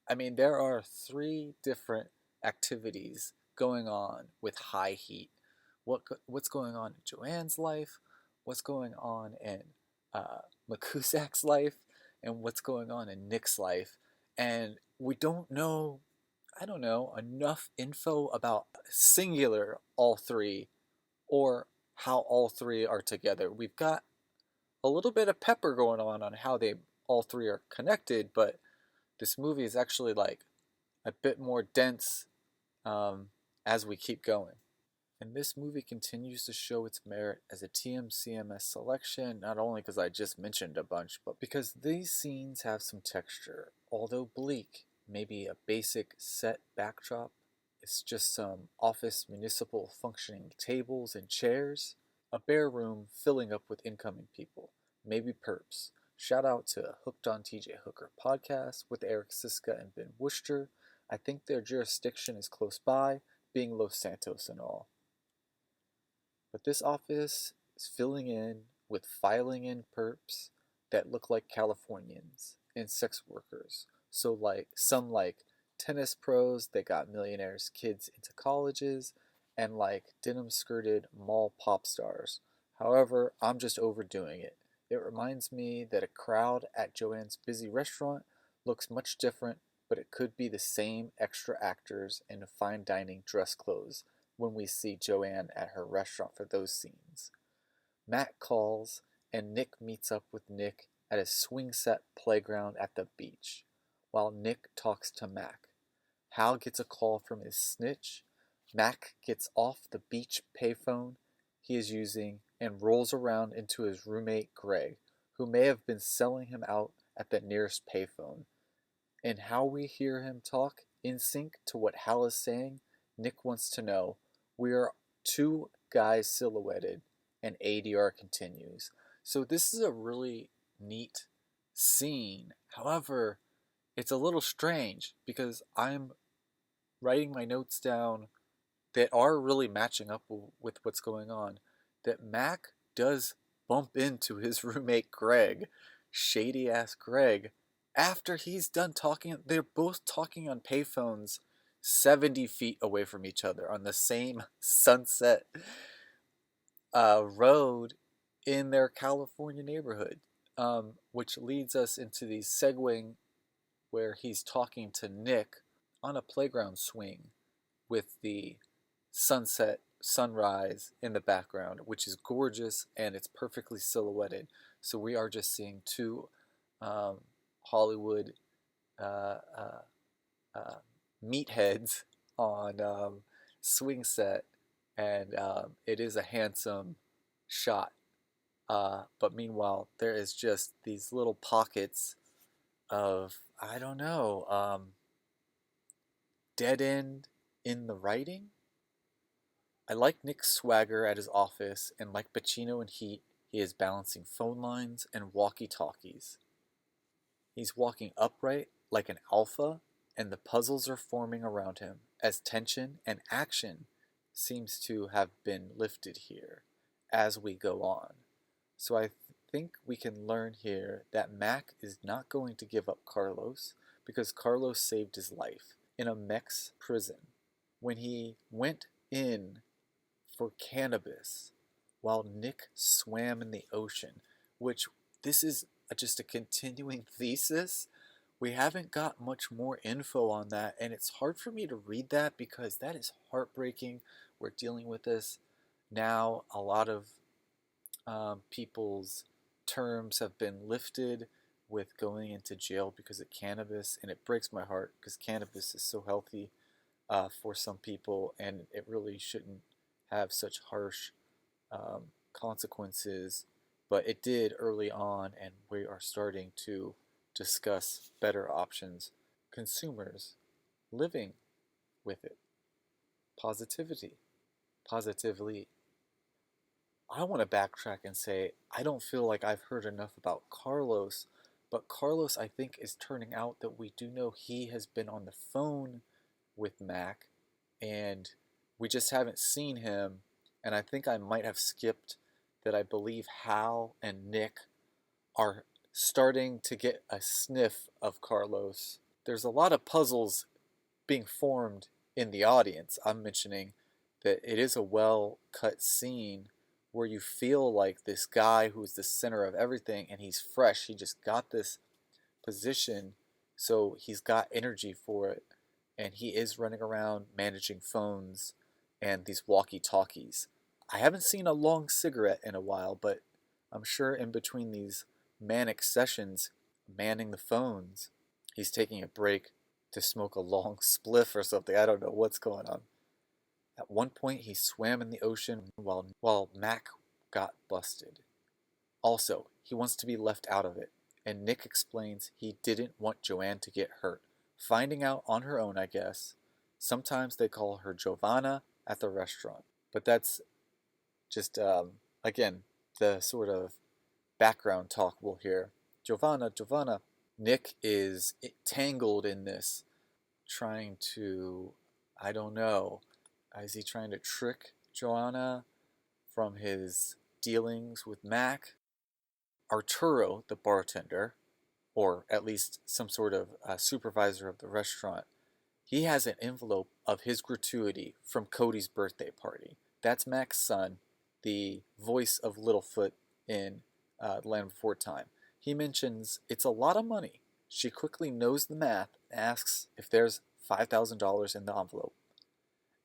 I mean, there are 3 different activities going on with high heat. What's going on in Joanne's life? What's going on in Makusak's life? And what's going on in Nick's life? And we don't know, enough info about singular all 3 or how all 3 are together. We've got a little bit of pepper going on how they all 3 are connected, but this movie is actually like a bit more dense as we keep going. And this movie continues to show its merit as a TMCMS selection, not only because I just mentioned a bunch, but because these scenes have some texture. Although bleak, maybe a basic set backdrop, it's just some office municipal functioning tables and chairs, a bare room filling up with incoming people, maybe perps. Shout out to Hooked on TJ Hooker podcast with Eric Siska and Ben Worcester. I think their jurisdiction is close by, being Los Santos and all. But this office is filling in with filing in perps that look like Californians and sex workers. So like some like tennis pros that got millionaires' kids into colleges, and like denim skirted mall pop stars. However, I'm just overdoing it. It reminds me that a crowd at Joanne's busy restaurant looks much different, but it could be the same extra actors in fine dining dress clothes when we see Joanne at her restaurant for those scenes. Matt calls, and Nick meets up with Nick at a swing set playground at the beach, while Nick talks to Mac. Hal gets a call from his snitch. Mac gets off the beach payphone he is using and rolls around into his roommate Greg, who may have been selling him out at the nearest payphone. And how we hear him talk, in sync to what Hal is saying, Nick wants to know, we are 2 guys silhouetted, and ADR continues. So this is a really neat scene. However, it's a little strange because I'm writing my notes down that are really matching up with what's going on. That Mac does bump into his roommate Greg, shady ass Greg, after he's done talking. They're both talking on payphones 70 feet away from each other on the same Sunset road in their California neighborhood, which leads us into the segueing where he's talking to Nick on a playground swing with the sunrise in the background, which is gorgeous and it's perfectly silhouetted. So we are just seeing 2 Hollywood meatheads on swing set, and it is a handsome shot. But meanwhile, there is just these little pockets of, I don't know, dead end in the writing. I like Nick's swagger at his office, and like Pacino in Heat, he is balancing phone lines and walkie-talkies. He's walking upright like an alpha, and the puzzles are forming around him as tension and action seems to have been lifted here as we go on. So I think we can learn here that Mac is not going to give up Carlos because Carlos saved his life in a Mex prison when he went in for cannabis while Nick swam in the ocean, which this is just a continuing thesis. We haven't got much more info on that, and it's hard for me to read that because that is heartbreaking. We're dealing with this now. A lot of people's terms have been lifted with going into jail because of cannabis, and it breaks my heart because cannabis is so healthy. for some people, and it really shouldn't have such harsh consequences, but it did early on, and we are starting to discuss better options. Consumers living with it. Positivity. Positively. I want to backtrack and say I don't feel like I've heard enough about Carlos, but Carlos, I think, is turning out that we do know he has been on the phone with Mac, and we just haven't seen him. And I think I might have skipped that I believe Hal and Nick are starting to get a sniff of Carlos. There's a lot of puzzles being formed in the audience. I'm mentioning that it is a well-cut scene where you feel like this guy who's the center of everything, and he's fresh. He just got this position, so he's got energy for it, and he is running around managing phones and these walkie-talkies. I haven't seen a long cigarette in a while, but I'm sure in between these manic sessions manning the phones, he's taking a break to smoke a long spliff or something. I don't know what's going on. At one point, he swam in the ocean while Mac got busted. Also, he wants to be left out of it, and Nick explains he didn't want Joanne to get hurt. Finding out on her own, I guess. Sometimes they call her Giovanna at the restaurant. But that's just, again, the sort of background talk we'll hear. Giovanna, Giovanna. Nick is tangled in this, trying to, I don't know, is he trying to trick Joanna from his dealings with Mac? Arturo, the bartender, or at least some sort of supervisor of the restaurant, he has an envelope of his gratuity from Cody's birthday party. That's Mac's son, the voice of Littlefoot in Land Before Time. He mentions it's a lot of money. She quickly knows the math and asks if there's $5,000 in the envelope.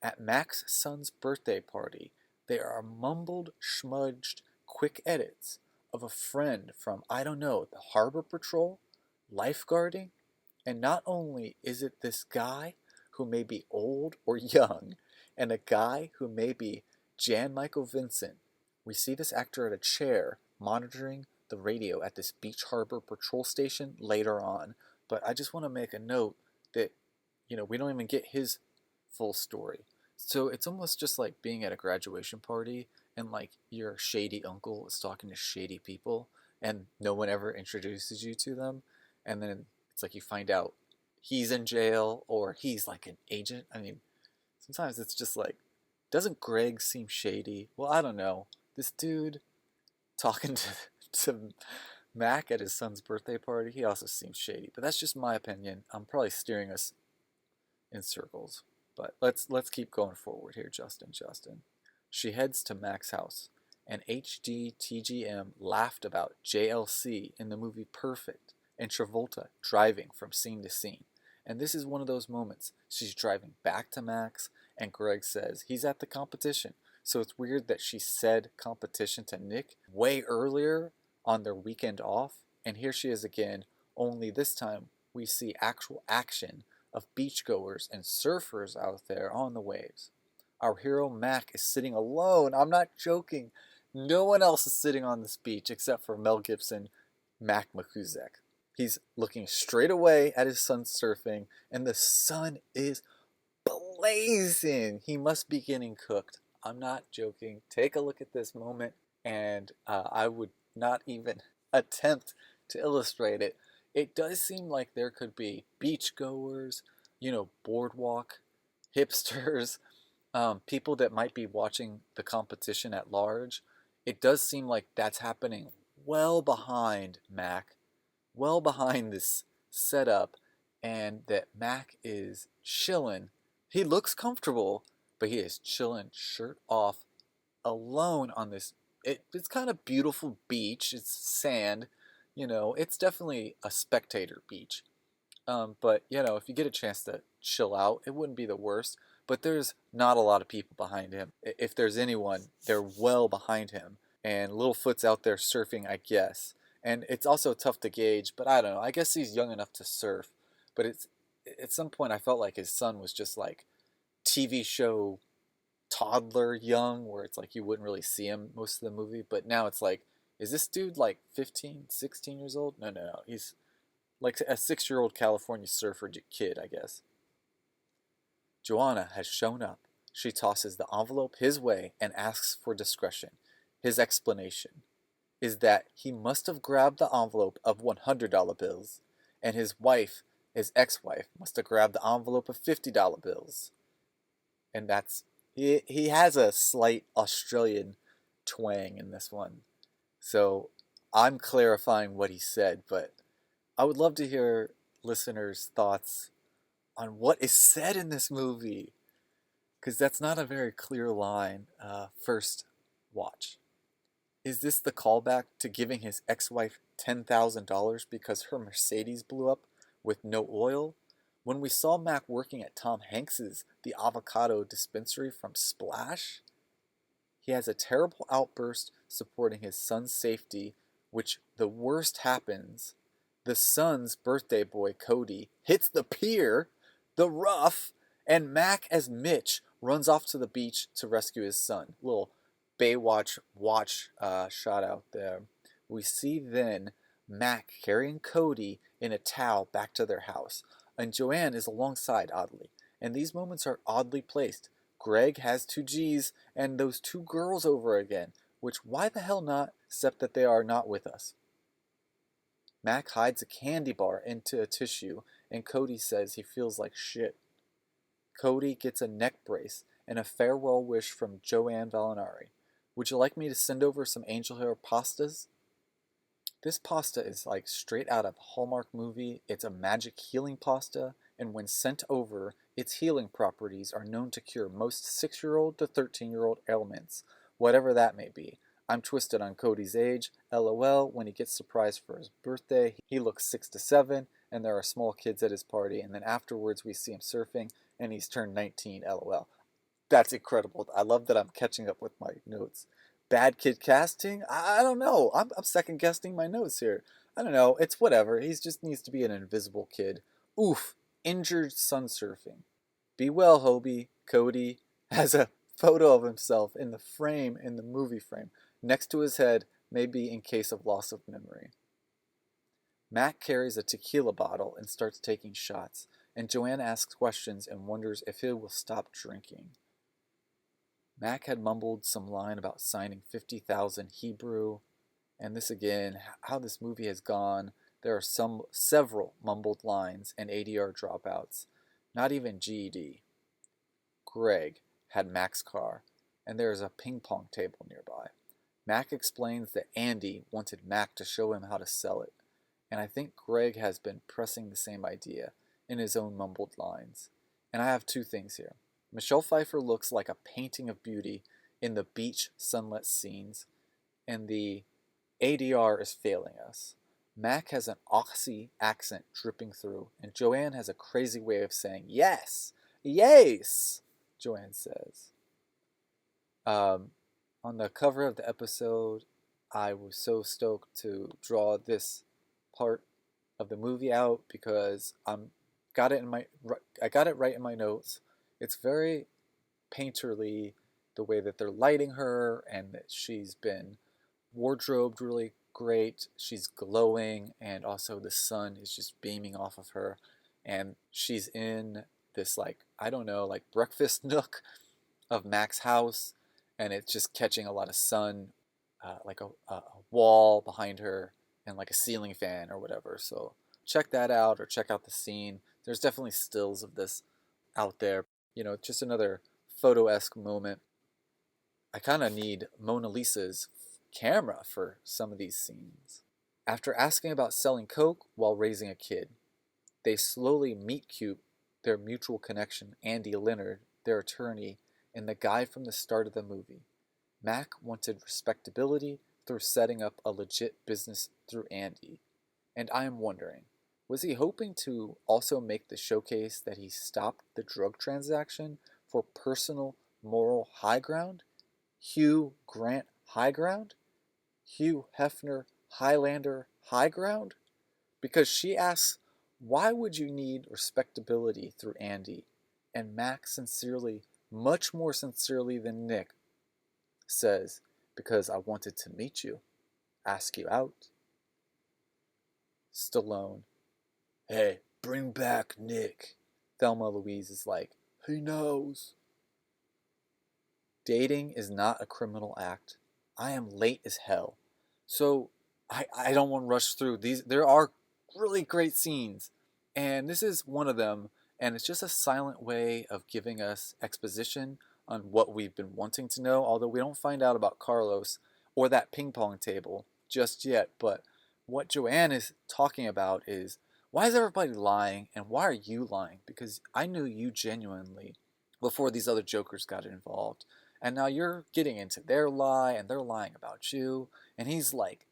At Mac's son's birthday party, there are mumbled, schmudged, quick edits of a friend from, I don't know, the Harbor Patrol, lifeguarding, and not only is it this guy who may be old or young, and a guy who may be Jan Michael Vincent. We see this actor at a chair monitoring the radio at this Beach Harbor Patrol station later on, but I just want to make a note that, we don't even get his full story. So it's almost just like being at a graduation party and like your shady uncle is talking to shady people and no one ever introduces you to them, and then it's like you find out he's in jail or he's like an agent. I mean, sometimes it's just like, doesn't Greg seem shady? Well, I don't know. This dude talking to Mac at his son's birthday party, he also seems shady. But that's just my opinion. I'm probably steering us in circles. But let's keep going forward here, Justin. She heads to Mac's house, and HDTGM laughed about JLC in the movie Perfect, and Travolta driving from scene to scene. And this is one of those moments. She's driving back to Mac's, and Greg says he's at the competition. So it's weird that she said competition to Nick way earlier on their weekend off, and here she is again, only this time we see actual action of beachgoers and surfers out there on the waves. Our hero Mac is sitting alone. I'm not joking. No one else is sitting on this beach except for Mel Gibson, Mac Makuzek. He's looking straight away at his son surfing, and the sun is blazing. He must be getting cooked. I'm not joking. Take a look at this moment, and I would not even attempt to illustrate it. It does seem like there could be beachgoers, boardwalk hipsters, people that might be watching the competition at large. It does seem like that's happening well behind Mac, well behind this setup, and that Mac is chilling. He looks comfortable, but he is chilling, shirt off, alone on this. It's kind of beautiful beach. It's sand. It's definitely a spectator beach. But, if you get a chance to chill out, it wouldn't be the worst. But there's not a lot of people behind him. If there's anyone, they're well behind him. And Littlefoot's out there surfing, I guess. And it's also tough to gauge, but I don't know. I guess he's young enough to surf. But at some point I felt like his son was just like TV show toddler young, where it's like you wouldn't really see him most of the movie, but now it's like, is this dude like 15, 16 years old? No. He's like a 6-year-old California surfer kid, I guess. Joanna has shown up. She tosses the envelope his way and asks for discretion. His explanation is that he must have grabbed the envelope of $100 bills, and his wife, his ex-wife, must have grabbed the envelope of $50 bills. And that's, he has a slight Australian twang in this one. So I'm clarifying what he said, but I would love to hear listeners' thoughts on what is said in this movie, because that's not a very clear line. First watch. Is this the callback to giving his ex-wife $10,000 because her Mercedes blew up with no oil? When we saw Mac working at Tom Hanks's The Avocado Dispensary from Splash, he has a terrible outburst supporting his son's safety, which the worst happens. The son's birthday boy, Cody, hits the pier, the rough, and Mac as Mitch runs off to the beach to rescue his son. Little Baywatch watch shot out there. We see then Mac carrying Cody in a towel back to their house, and Joanne is alongside, oddly. And these moments are oddly placed. Greg has 2 G's and those 2 girls over again, which why the hell not, except that they are not with us. Mac hides a candy bar into a tissue, and Cody says he feels like shit. Cody gets a neck brace and a farewell wish from Joanne Valinari. Would you like me to send over some angel hair pastas? This pasta is like straight out of a Hallmark movie. It's a magic healing pasta, and when sent over, its healing properties are known to cure most 6-year-old to 13-year-old ailments, whatever that may be. I'm twisted on Cody's age. LOL, when he gets surprised for his birthday, he looks 6 to 7, and there are small kids at his party, and then afterwards we see him surfing, and he's turned 19, LOL. That's incredible. I love that I'm catching up with my notes. Bad kid casting? I don't know. I'm second guessing my notes here. I don't know. It's whatever. He just needs to be an invisible kid. Oof. Injured sun surfing. Be well, Hobie. Cody has a photo of himself in the frame, in the movie frame, next to his head, maybe in case of loss of memory. Mac carries a tequila bottle and starts taking shots, and Joanne asks questions and wonders if he will stop drinking. Mac had mumbled some line about signing 50,000 Hebrew, and this again, how this movie has gone, there are several mumbled lines and ADR dropouts, not even GED. Greg had Mac's car, and there is a ping pong table nearby. Mac explains that Andy wanted Mac to show him how to sell it, and I think Greg has been pressing the same idea in his own mumbled lines. And I have 2 things here. Michelle Pfeiffer looks like a painting of beauty in the beach sunlit scenes, and the ADR is failing us. Mac has an Aussie accent dripping through, and Joanne has a crazy way of saying, yes, yes, Joanne says. On the cover of the episode, I was so stoked to draw this part of the movie out because I got it right in my notes. It's very painterly, the way that they're lighting her, and that she's been wardrobed really great. She's glowing, and also the sun is just beaming off of her, and she's in this, like, I don't know, like breakfast nook of Mac's house, and it's just catching a lot of sun, like a wall behind her, and like a ceiling fan or whatever. So check that out, or check out the scene. There's definitely stills of this out there. You know, just another photo-esque moment. I kind of need Mona Lisa's camera for some of these scenes. After asking about selling coke while raising a kid, they slowly meet-cute their mutual connection, Andy Leonard, their attorney, and the guy from the start of the movie. Mac wanted respectability through setting up a legit business through Andy. And I am wondering, was he hoping to also make the showcase that he stopped the drug transaction for personal moral high ground? Hugh Grant high ground? Hugh Hefner Highlander high ground? Because she asks, why would you need respectability through Andy? And Max sincerely, much more sincerely than Nick, says, because I wanted to meet you, ask you out. Stallone, hey, bring back Nick. Thelma Louise is like, he knows. Dating is not a criminal act. I am late as hell. So I don't want to rush through these. There are really great scenes. And this is one of them. And it's just a silent way of giving us exposition on what we've been wanting to know. Although we don't find out about Carlos or that ping pong table just yet. But what Joanne is talking about is, why is everybody lying? And why are you lying? Because I knew you genuinely before these other jokers got involved. And now you're getting into their lie and they're lying about you. And he's like,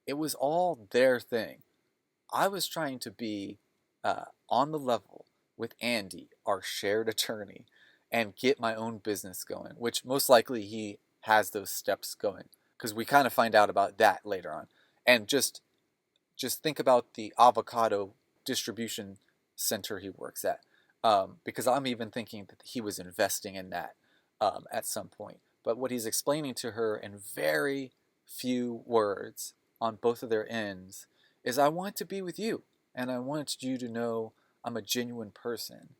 it was all their thing. I was trying to be on the level with Andy, our shared attorney, and get my own business going, which most likely he has those steps going, because we kind of find out about that later on. And just think about the avocado distribution center he works at, because I'm even thinking that he was investing in that at some point. But what he's explaining to her in very few words on both of their ends is, I want to be with you, and I want you to know I'm a genuine person.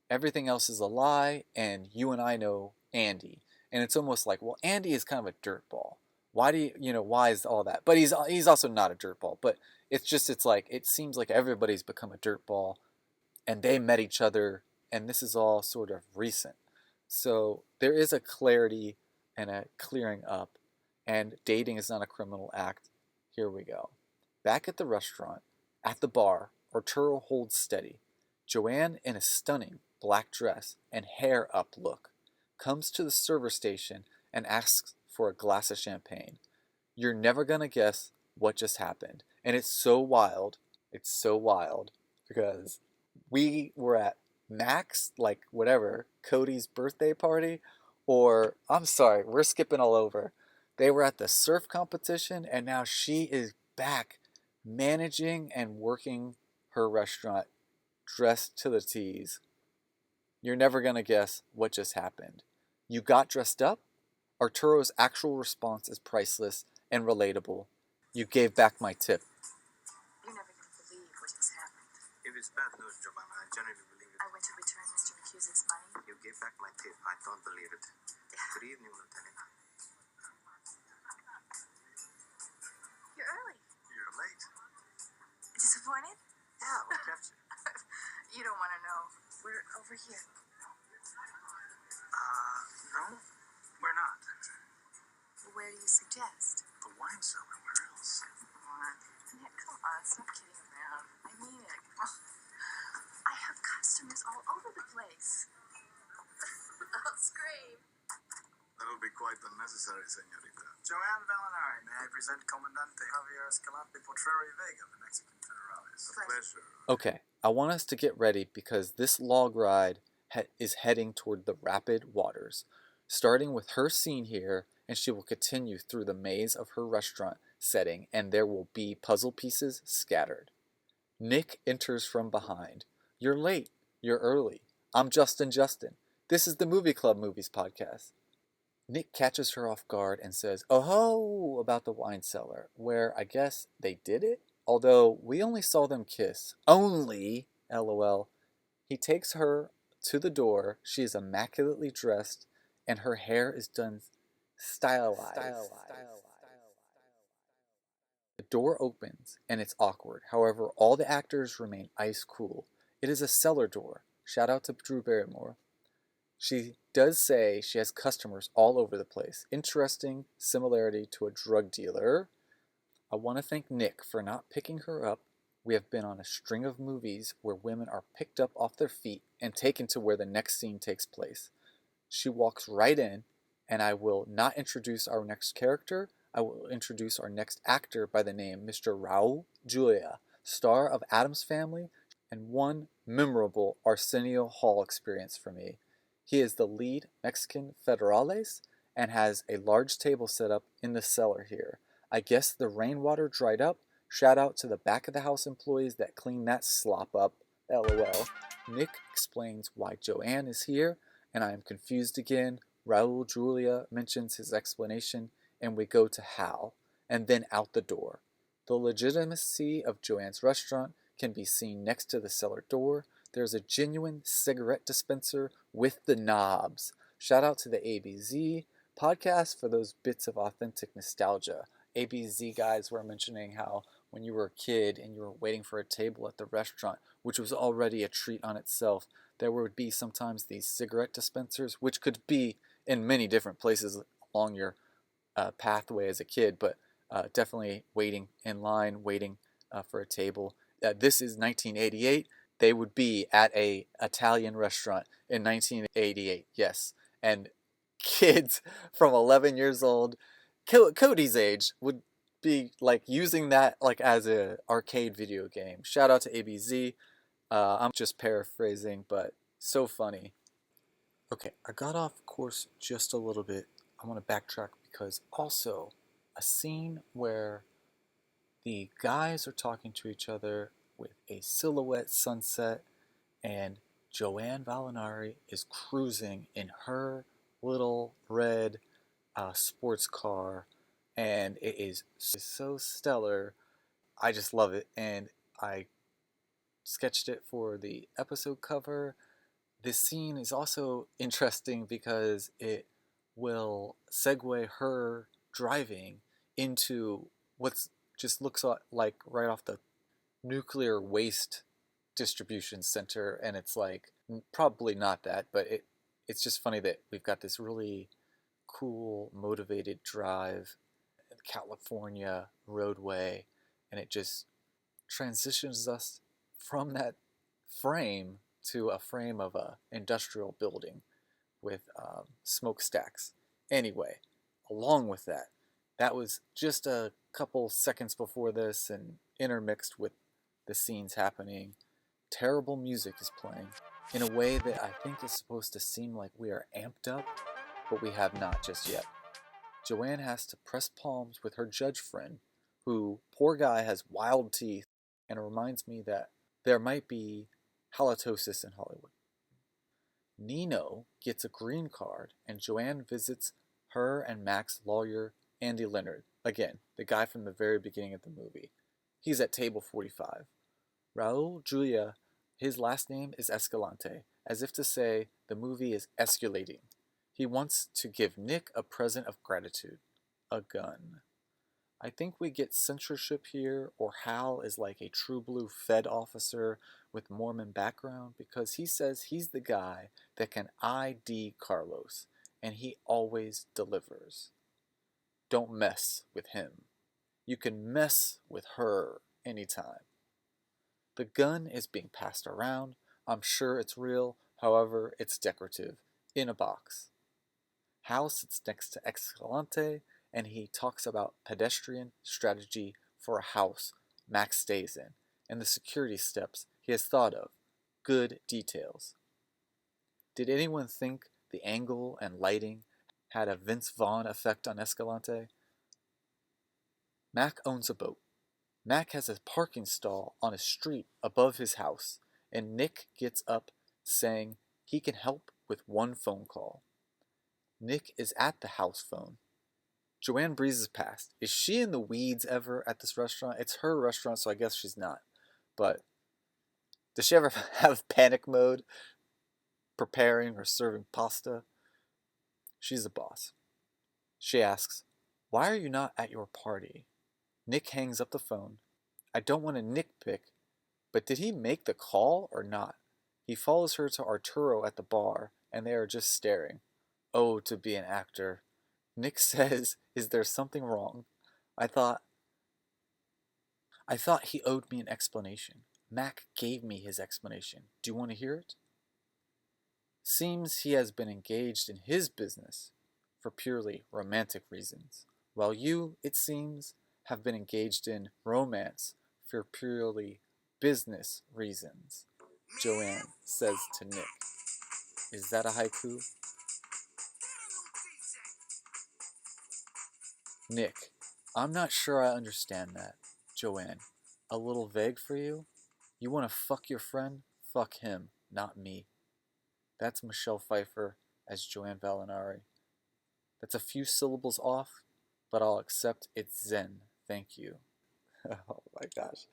Everything else is a lie, and you and I know Andy. And it's almost like, well, Andy is kind of a dirtball. Why do you, why is all that? But he's also not a dirtball. But it's like, it seems like everybody's become a dirtball, and they met each other, and this is all sort of recent. So there is a clarity and a clearing up, and dating is not a criminal act. Here we go. Back at the restaurant, at the bar, Arturo holds steady. Joanne, in a stunning black dress and hair up look, comes to the server station and asks for a glass of champagne. You're never gonna guess what just happened. And it's so wild. It's so wild because we were at Max, like whatever, Cody's birthday party, or I'm sorry, we're skipping all over. They were at the surf competition, and now she is back managing and working her restaurant dressed to the T's. You're never going to guess what just happened. You got dressed up? Arturo's actual response is priceless and relatable. You gave back my tip. You're never going to believe what just happened. If it's bad news, Giovanna, I genuinely believe it. I went to return Mr. McHughes's money. You gave back my tip. I don't believe it. Good evening, Lieutenant. You're early. You're late. Disappointed? Yeah, what kept you? You don't want to know. We're over here. No, we're not. Where do you suggest? The wine cellar, where else? Come on. Nick, come on. Stop kidding around. I mean it. Oh, I have customers all over the place. I'll scream. That'll be quite unnecessary, señorita. Joanne Valinari, may I present Comandante Javier Escalante Potrero y Vega, the Mexican Federalis. A pleasure. Okay, I want us to get ready because this log ride is heading toward the rapid waters, starting with her scene here, and she will continue through the maze of her restaurant setting, and there will be puzzle pieces scattered. Nick enters from behind. You're late. You're early. I'm JustinJustin. This is the Movie Club Movies podcast. Nick catches her off guard and says, oh ho, about the wine cellar, where I guess they did it? Although we only saw them kiss. Only, LOL. He takes her to the door. She is immaculately dressed, and her hair is done stylized. The door opens, and it's awkward. However, all the actors remain ice cool. It is a cellar door. Shout out to Drew Barrymore. She does say she has customers all over the place. Interesting similarity to a drug dealer. I want to thank Nick for not picking her up. We have been on a string of movies where women are picked up off their feet and taken to where the next scene takes place. She walks right in, and I will not introduce our next character. I will introduce our next actor by the name Mr. Raul Julia, star of Addams Family, and one memorable Arsenio Hall experience for me. He is the lead Mexican Federales and has a large table set up in the cellar here. I guess the rainwater dried up. Shout out to the back of the house employees that cleaned that slop up. LOL. Nick explains why Joanne is here, and I am confused again. Raul Julia mentions his explanation, and we go to Hal, and then out the door. The legitimacy of Joanne's restaurant can be seen next to the cellar door. There's a genuine cigarette dispenser with the knobs. Shout out to the ABZ podcast for those bits of authentic nostalgia. ABZ guys were mentioning how when you were a kid and you were waiting for a table at the restaurant, which was already a treat on itself, there would be sometimes these cigarette dispensers, which could be in many different places along your pathway as a kid, but definitely waiting in line, waiting for a table. This is 1988. They would be at a Italian restaurant in 1988, yes. And kids from 11 years old, Cody's age, would be like using that like as a arcade video game. Shout out to ABZ. I'm just paraphrasing, but so funny. Okay, I got off course just a little bit. I want to backtrack because also a scene where the guys are talking to each other with a silhouette sunset, and Joanne Valinari is cruising in her little red sports car, and it is so stellar. I just love it, and I sketched it for the episode cover. This scene is also interesting because it will segue her driving into what's just looks like right off the nuclear waste distribution center, and it's like probably not that, but it's just funny that we've got this really cool motivated drive in California roadway, and it just transitions us from that frame to a frame of a industrial building with smokestacks. Anyway, along with that, that was just a couple seconds before this and intermixed with the scenes happening. Terrible music is playing in a way that I think is supposed to seem like we are amped up, but we have not just yet. Joanne has to press palms with her judge friend, who, poor guy, has wild teeth, and it reminds me that there might be halitosis in Hollywood. Nino gets a green card, and Joanne visits her and Mac's lawyer, Andy Leonard. Again, the guy from the very beginning of the movie. He's at table 45. Raul Julia, his last name is Escalante, as if to say the movie is escalating. He wants to give Nick a present of gratitude. A gun. I think we get censorship here, or Hal is like a true blue Fed officer with Mormon background, because he says he's the guy that can ID Carlos, and he always delivers. Don't mess with him. You can mess with her anytime. The gun is being passed around. I'm sure it's real, however, it's decorative, in a box. Hal sits next to Escalante, and he talks about pedestrian strategy for a house Max stays in, and the security steps he has thought of. Good details. Did anyone think the angle and lighting had a Vince Vaughn effect on Escalante? Mac owns a boat. Mac has a parking stall on a street above his house, and Nick gets up saying he can help with one phone call. Nick is at the house phone. Joanne breezes past. Is she in the weeds ever at this restaurant? It's her restaurant, so I guess she's not. But does she ever have panic mode preparing or serving pasta? She's the boss. She asks, "Why are you not at your party?" Nick hangs up the phone. I don't want to nitpick, but did he make the call or not? He follows her to Arturo at the bar, and they are just staring. Oh, to be an actor. Nick says, "Is there something wrong?" I thought he owed me an explanation. Mac gave me his explanation. Do you want to hear it? Seems he has been engaged in his business for purely romantic reasons, while you, it seems, have been engaged in romance for purely business reasons, Joanne says to Nick. Is that a haiku? Nick, I'm not sure I understand that. Joanne, a little vague for you? You want to fuck your friend? Fuck him, not me. That's Michelle Pfeiffer as Joanne Valinari. That's a few syllables off, but I'll accept it's Zen. Thank you. Oh my gosh.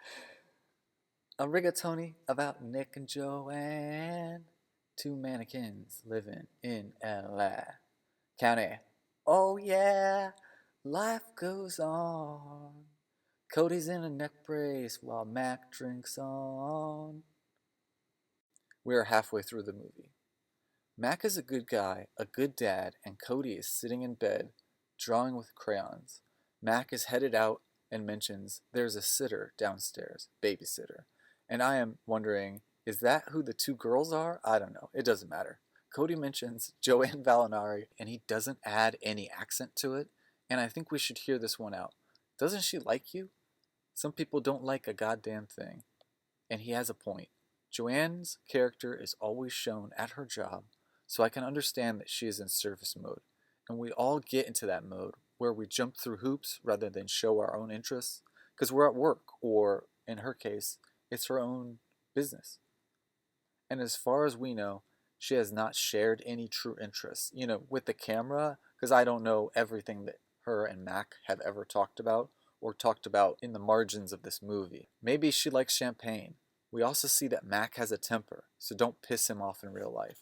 A rigatoni about Nick and Joanne. Two mannequins living in LA County. Oh yeah, life goes on. Cody's in a neck brace while Mac drinks on. We are halfway through the movie. Mac is a good guy, a good dad, and Cody is sitting in bed, drawing with crayons. Mac is headed out and mentions there's a sitter downstairs, babysitter. And I am wondering, is that who the two girls are? I don't know. It doesn't matter. Cody mentions Joanne Valinari, and he doesn't add any accent to it, and I think we should hear this one out. Doesn't she like you? Some people don't like a goddamn thing. And he has a point. Joanne's character is always shown at her job, so I can understand that she is in service mode. And we all get into that mode where we jump through hoops rather than show our own interests, because we're at work, or in her case, it's her own business. And as far as we know, she has not shared any true interests, with the camera, because I don't know everything that her and Mac have ever talked about or talked about in the margins of this movie. Maybe she likes champagne. We also see that Mac has a temper, so don't piss him off in real life.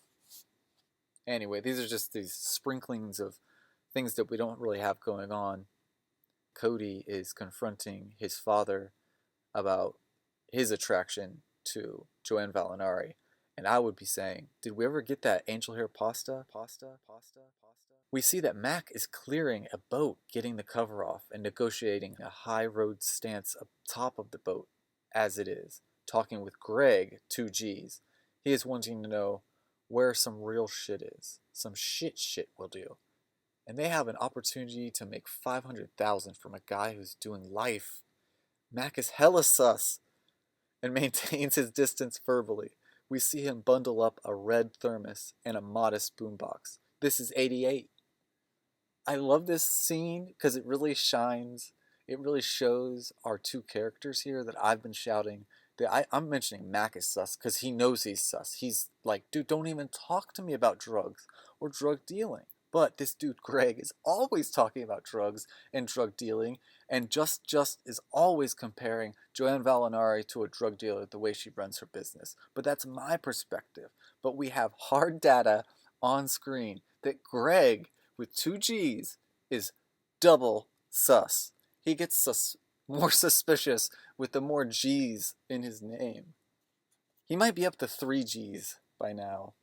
Anyway, these are just these sprinklings of things that we don't really have going on. Cody is confronting his father about his attraction to Joanne Valinari. And I would be saying, did we ever get that angel hair pasta? We see that Mac is clearing a boat, getting the cover off, and negotiating a high road stance up top of the boat, as it is, talking with Greg, 2 G's. He is wanting to know where some real shit is. Some shit will do. And they have an opportunity to make $500,000 from a guy who's doing life. Mac is hella sus and maintains his distance verbally. We see him bundle up a red thermos and a modest boombox. This is 88. I love this scene because it really shines. It really shows our two characters here that I've been shouting. I'm mentioning Mac is sus because he knows he's sus. He's like, dude, don't even talk to me about drugs or drug dealing. But this dude, Greg, is always talking about drugs and drug dealing, and just is always comparing Joanne Valinari to a drug dealer the way she runs her business. But that's my perspective. But we have hard data on screen that Greg, with 2 G's, is double sus. He gets more suspicious with the more G's in his name. He might be up to 3 G's by now.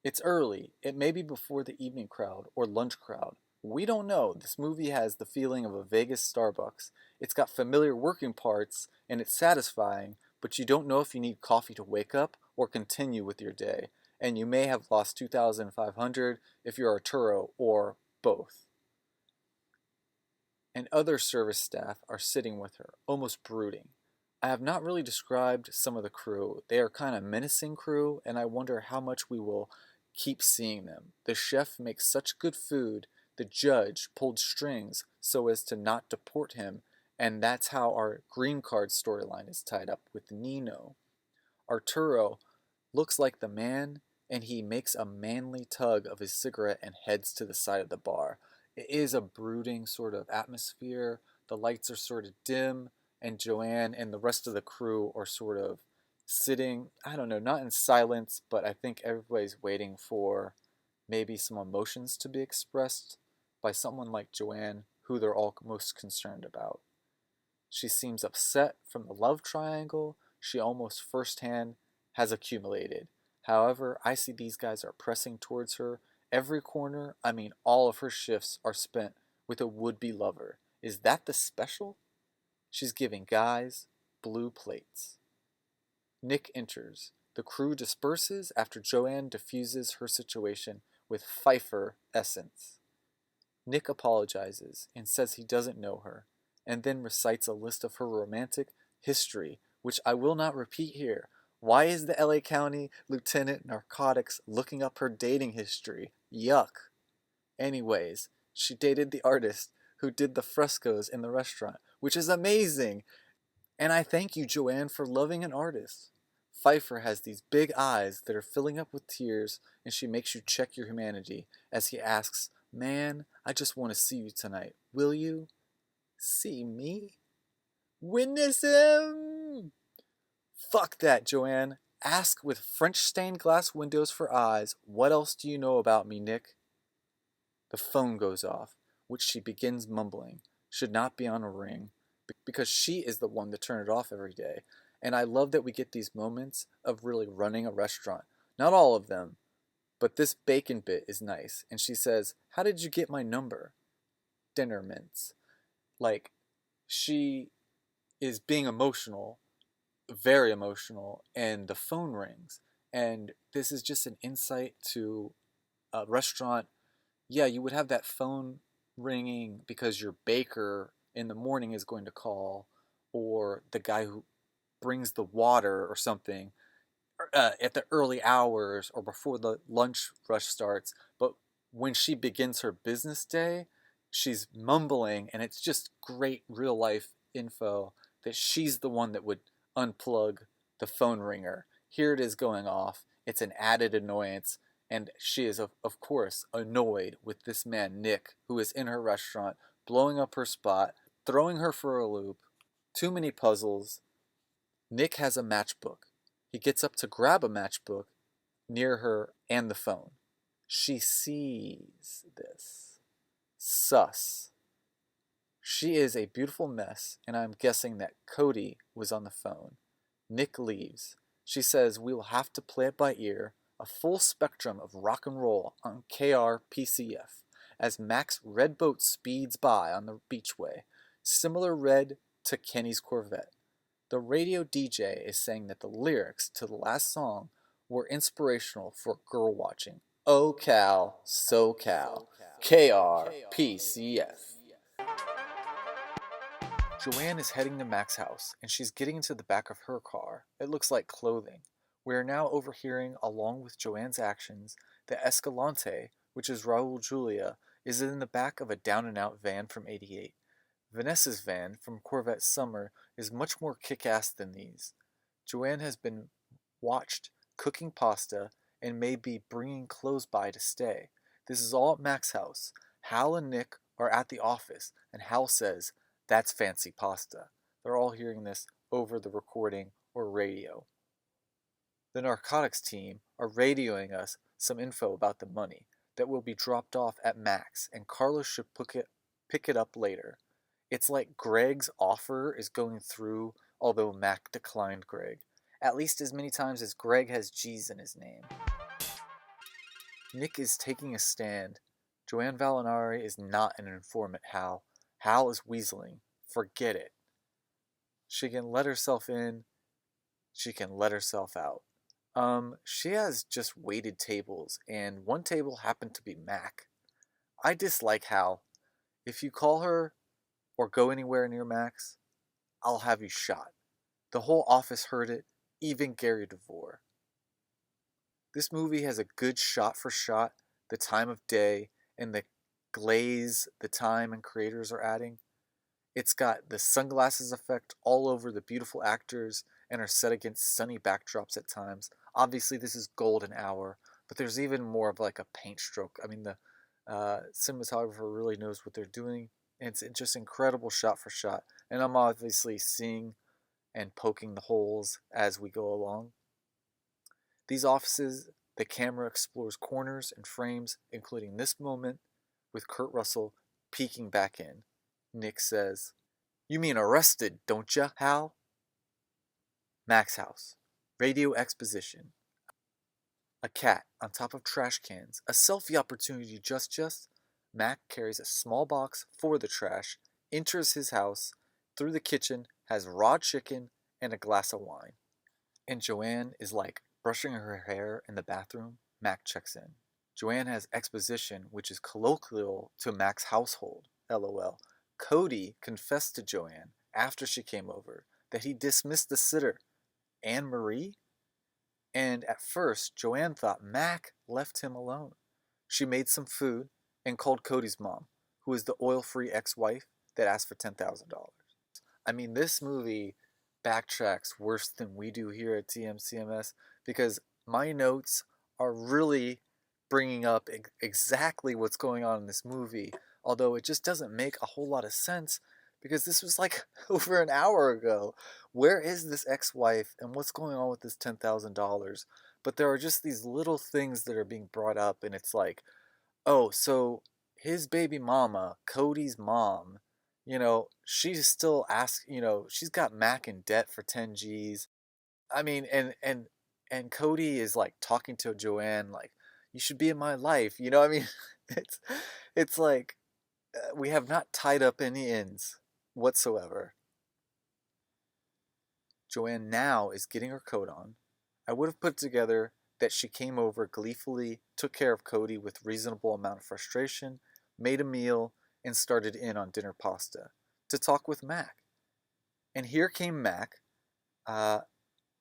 It's early. It may be before the evening crowd or lunch crowd. We don't know. This movie has the feeling of a Vegas Starbucks. It's got familiar working parts, and it's satisfying, but you don't know if you need coffee to wake up or continue with your day. And you may have lost $2,500 if you're Arturo, or both. And other service staff are sitting with her, almost brooding. I have not really described some of the crew. They are kind of menacing crew, and I wonder how much we will keep seeing them. The chef makes such good food, the judge pulled strings so as to not deport him, and that's how our green card storyline is tied up with Nino. Arturo looks like the man, and he makes a manly tug of his cigarette and heads to the side of the bar. It is a brooding sort of atmosphere. The lights are sort of dim, and Joanne and the rest of the crew are sort of sitting, I don't know, not in silence, but I think everybody's waiting for maybe some emotions to be expressed by someone like Joanne, who they're all most concerned about. She seems upset from the love triangle she almost firsthand has accumulated. However, I see these guys are pressing towards her. Every corner, all of her shifts are spent with a would-be lover. Is that the special? She's giving guys blue plates. Nick enters. The crew disperses after Joanne diffuses her situation with Pfeiffer essence. Nick apologizes and says he doesn't know her, and then recites a list of her romantic history, which I will not repeat here. Why is the LA County Lieutenant Narcotics looking up her dating history? Yuck. Anyways, she dated the artist who did the frescoes in the restaurant, which is amazing. And I thank you, Joanne, for loving an artist. Pfeiffer has these big eyes that are filling up with tears, and she makes you check your humanity as he asks, "Man, I just want to see you tonight. Will you?" See me? Witness him! Fuck that, Joanne. Ask with French stained glass windows for eyes, "What else do you know about me, Nick?" The phone goes off, which she begins mumbling should not be on a ring, because she is the one to turn it off every day. And I love that we get these moments of really running a restaurant. Not all of them, but this bacon bit is nice. And she says, "How did you get my number?" Dinner mints. Like, she is being emotional, very emotional, and the phone rings. And this is just an insight to a restaurant. Yeah, you would have that phone ringing because your baker in the morning is going to call, or the guy who brings the water or something at the early hours or before the lunch rush starts. But when she begins her business day, she's mumbling, and it's just great real life info that she's the one that would unplug the phone ringer. Here it is going off. It's an added annoyance, and she is, of course, annoyed with this man, Nick, who is in her restaurant, blowing up her spot, throwing her for a loop. Too many puzzles. Nick has a matchbook. He gets up to grab a matchbook near her and the phone. She sees this. Sus. She is a beautiful mess, and I'm guessing that Cody was on the phone. Nick leaves. She says we will have to play it by ear, a full spectrum of rock and roll on KRPCF, as Mac's red boat speeds by on the beachway, similar red to Kenny's Corvette. The radio DJ is saying that the lyrics to the last song were inspirational for girl watching. Oh Cal, so Cal, KRPCF. Joanne is heading to Mac's house, and she's getting into the back of her car. It looks like clothing. We are now overhearing, along with Joanne's actions, that Escalante, which is Raul Julia, is in the back of a down-and-out van from '88. Vanessa's van from Corvette Summer is much more kick-ass than these. Joanne has been watched cooking pasta and may be bringing clothes by to stay. This is all at Mac's house. Hal and Nick are at the office, and Hal says, "That's fancy pasta." They're all hearing this over the recording or radio. The narcotics team are radioing us some info about the money that will be dropped off at Mac's, and Carlos should pick it up later. It's like Greg's offer is going through, although Mac declined Greg, at least as many times as Greg has G's in his name. Nick is taking a stand. Joanne Valinari is not an informant, Hal. Hal is weaseling. Forget it. She can let herself in. She can let herself out. She has just waited tables, and one table happened to be Mac. I dislike Hal. If you call her or go anywhere near Mac's, I'll have you shot. The whole office heard it, even Gary DeVore. This movie has a good shot for shot, the time of day, and the glaze the time and creators are adding. It's got the sunglasses effect all over the beautiful actors and are set against sunny backdrops at times. Obviously, this is golden hour, but there's even more of like a paint stroke. I mean, the cinematographer really knows what they're doing. And it's just incredible shot for shot. And I'm obviously seeing and poking the holes as we go along. These offices, the camera explores corners and frames, including this moment with Kurt Russell peeking back in. Nick says, "You mean arrested, don't ya, Hal?" Mac's house. Radio exposition. A cat on top of trash cans. A selfie opportunity, just. Mac carries a small box for the trash, enters his house, through the kitchen, has raw chicken and a glass of wine. And Joanne is like brushing her hair in the bathroom. Mac checks in. Joanne has exposition, which is colloquial to Mac's household. LOL. Cody confessed to Joanne, after she came over, that he dismissed the sitter, Anne Marie? And at first, Joanne thought Mac left him alone. She made some food and called Cody's mom, who is the oil-free ex-wife that asked for $10,000. I mean, this movie backtracks worse than we do here at TMCMS, because my notes are really bringing up exactly what's going on in this movie, although it just doesn't make a whole lot of sense because this was like over an hour ago. Where is this ex-wife and what's going on with this $10,000? But there are just these little things that are being brought up, and it's like, oh, so his baby mama, Cody's mom, she's still she's got Mac in debt for 10 G's. I mean, and Cody is like talking to Joanne like, you should be in my life. I mean, it's it's like we have not tied up any ends whatsoever. Joanne now is getting her coat on. I would have put together that she came over gleefully, took care of Cody with reasonable amount of frustration, made a meal, and started in on dinner pasta to talk with Mac. And here came Mac, and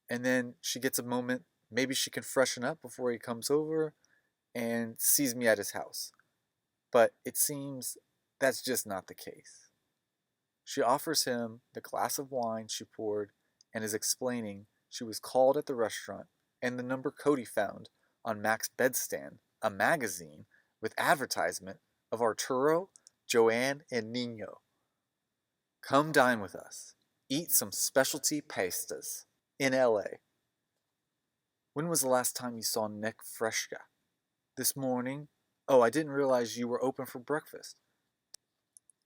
then she gets a moment, maybe she can freshen up before he comes over, and sees me at his house. But it seems that's just not the case. She offers him the glass of wine she poured and is explaining she was called at the restaurant and the number Cody found on Mac's bedstand, a magazine with advertisement of Arturo, Joanne, and Nino. Come dine with us. Eat some specialty pastas in LA. When was the last time you saw Nick Fresca? This morning. Oh, I didn't realize you were open for breakfast.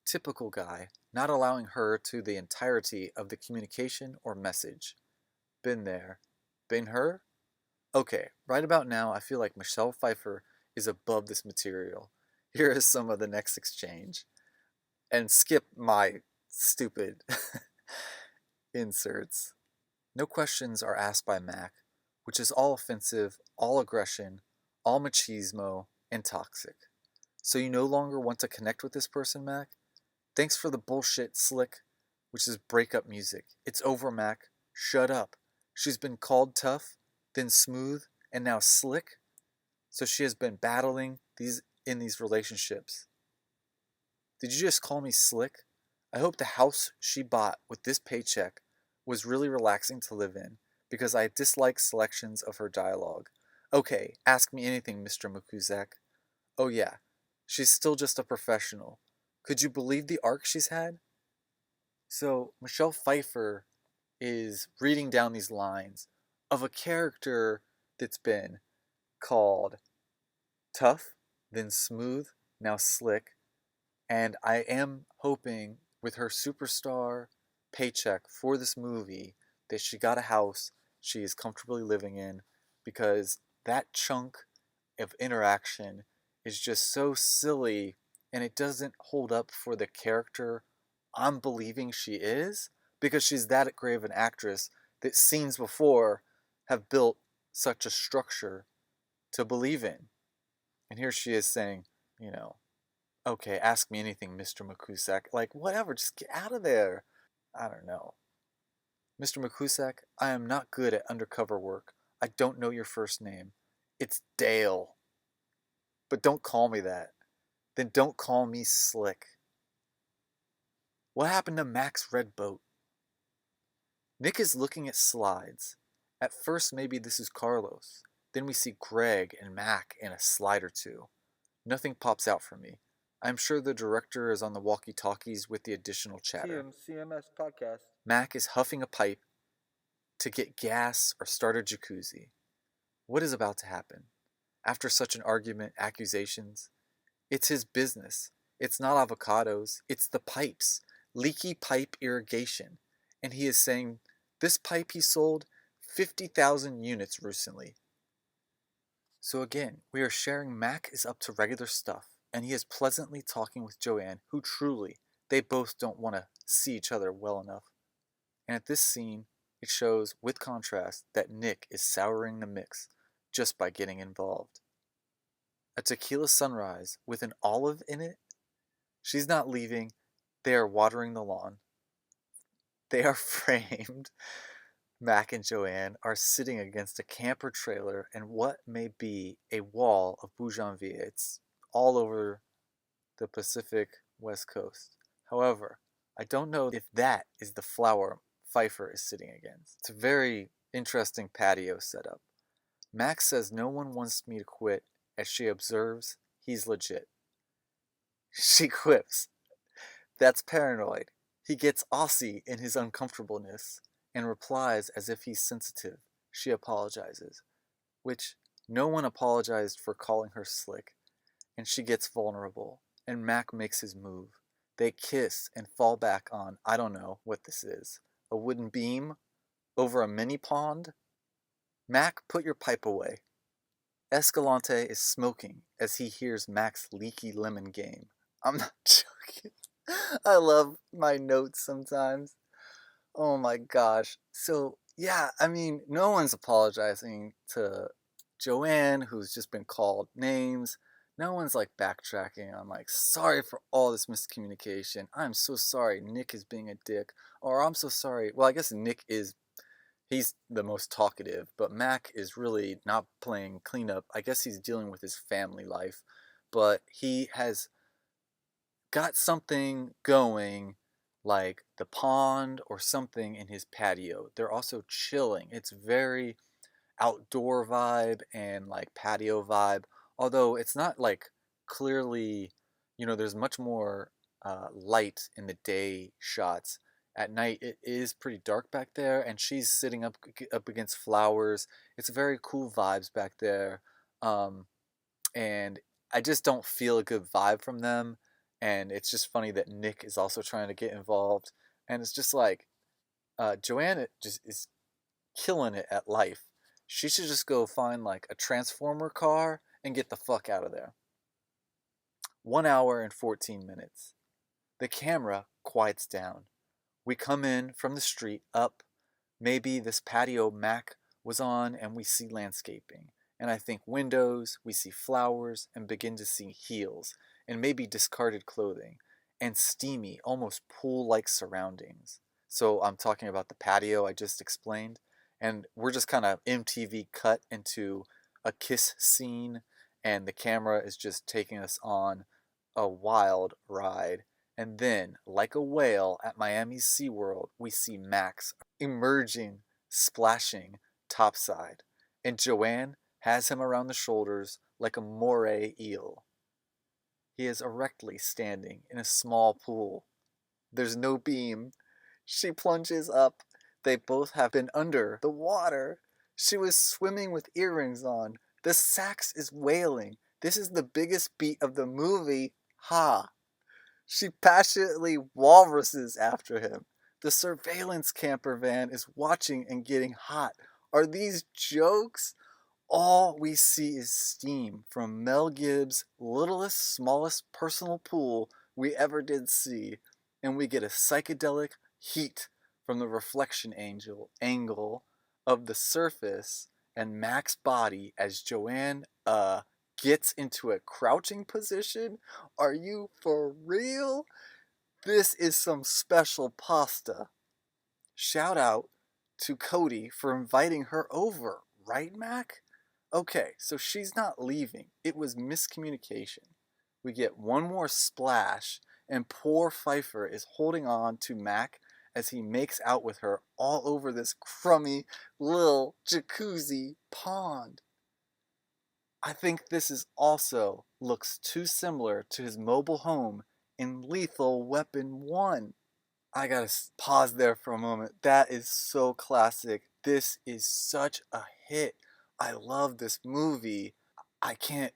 Typical guy, not allowing her to the entirety of the communication or message. Been there. Been her? Okay, right about now I feel like Michelle Pfeiffer is above this material. Here is some of the next exchange. And skip my stupid inserts. No questions are asked by Mac, which is all offensive, all aggression, all machismo, and toxic. So you no longer want to connect with this person, Mac? Thanks for the bullshit, Slick, which is breakup music. It's over, Mac. Shut up. She's been called tough, then smooth, and now slick. So she has been battling in these relationships. Did you just call me slick? I hope the house she bought with this paycheck was really relaxing to live in, because I dislike selections of her dialogue. Okay, ask me anything, Mr. Mukuzak. Oh yeah, she's still just a professional. Could you believe the arc she's had? So Michelle Pfeiffer is reading down these lines of a character that's been called tough, then smooth, now slick, and I am hoping with her superstar paycheck for this movie that she got a house she is comfortably living in, because that chunk of interaction is just so silly and it doesn't hold up for the character I'm believing she is, because she's that great of an actress that scenes before have built such a structure to believe in. And here she is saying, okay, ask me anything, Mr. Mikusak. Like, whatever, just get out of there. I don't know. Mr. Mikusak, I am not good at undercover work. I don't know your first name. It's Dale. But don't call me that. Then don't call me Slick. What happened to Mac's red boat? Nick is looking at slides. At first, maybe this is Carlos. Then we see Greg and Mac in a slide or two. Nothing pops out for me. I'm sure the director is on the walkie-talkies with the additional chatter. TMCMS podcast. Mac is huffing a pipe to get gas or start a jacuzzi. What is about to happen? After such an argument, accusations? It's his business. It's not avocados. It's the pipes. Leaky pipe irrigation. And he is saying this pipe he sold 50,000 units recently. So again, we are sharing Mac is up to regular stuff, and he is pleasantly talking with Joanne, who truly, they both don't want to see each other well enough. And at this scene, it shows, with contrast, that Nick is souring the mix just by getting involved. A tequila sunrise with an olive in it? She's not leaving. They are watering the lawn. They are framed. Mac and Joanne are sitting against a camper trailer and what may be a wall of bougainvillea. It's all over the Pacific West Coast. However, I don't know if that is the flower Pfeiffer is sitting against. It's a very interesting patio setup. Max says no one wants me to quit as she observes he's legit. She quips. That's paranoid. He gets Aussie in his uncomfortableness and replies as if he's sensitive. She apologizes, which no one apologized for calling her slick, and she gets vulnerable, and Mac makes his move. They kiss and fall back on, I don't know what this is, a wooden beam over a mini pond? Mac, put your pipe away. Escalante is smoking as he hears Mac's leaky lemon game. I'm not joking. I love my notes sometimes. Oh my gosh. So, yeah, I mean, no one's apologizing to Joanne, who's just been called names. No one's like backtracking. I'm like, sorry for all this miscommunication. I'm so sorry Nick is being a dick. Or I'm so sorry. Well, I guess Nick is, he's the most talkative, but Mac is really not playing cleanup. I guess he's dealing with his family life. But he has got something going, like the pond or something in his patio. They're also chilling. It's very outdoor vibe and like patio vibe, although it's not like clearly, there's much more light in the day shots. At night it is pretty dark back there, and she's sitting up against flowers. It's very cool vibes back there, and I just don't feel a good vibe from them. And it's just funny that Nick is also trying to get involved, and it's just like Joanne just is killing it at life. She should just go find like a transformer car and get the fuck out of there. 1 hour and 14 minutes. The camera quiets down. We come in from the street up, maybe this patio Mac was on, and we see landscaping. And I think windows, we see flowers, and begin to see heels, and maybe discarded clothing, and steamy, almost pool-like surroundings. So I'm talking about the patio I just explained, and we're just kind of MTV cut into a kiss scene, and the camera is just taking us on a wild ride. And then, like a whale at Miami's SeaWorld, we see Max emerging, splashing topside, and Joanne has him around the shoulders like a moray eel. He is erectly standing in a small pool. There's no beam. She plunges up. They both have been under the water. She was swimming with earrings on. The sax is wailing. This is the biggest beat of the movie. Ha! She passionately walruses after him. The surveillance camper van is watching and getting hot. Are these jokes? All we see is steam from Mel Gibbs' littlest, smallest personal pool we ever did see, and we get a psychedelic heat from the reflection angle of the surface and Mac's body as Joanne gets into a crouching position. Are you for real? This is some special pasta. Shout out to Cody for inviting her over, right, Mac? Okay, so she's not leaving. It was miscommunication. We get one more splash, and poor Pfeiffer is holding on to Mac as he makes out with her all over this crummy little jacuzzi pond. I think this is also looks too similar to his mobile home in Lethal Weapon 1. I gotta pause there for a moment. That is so classic. This is such a hit. I love this movie. I can't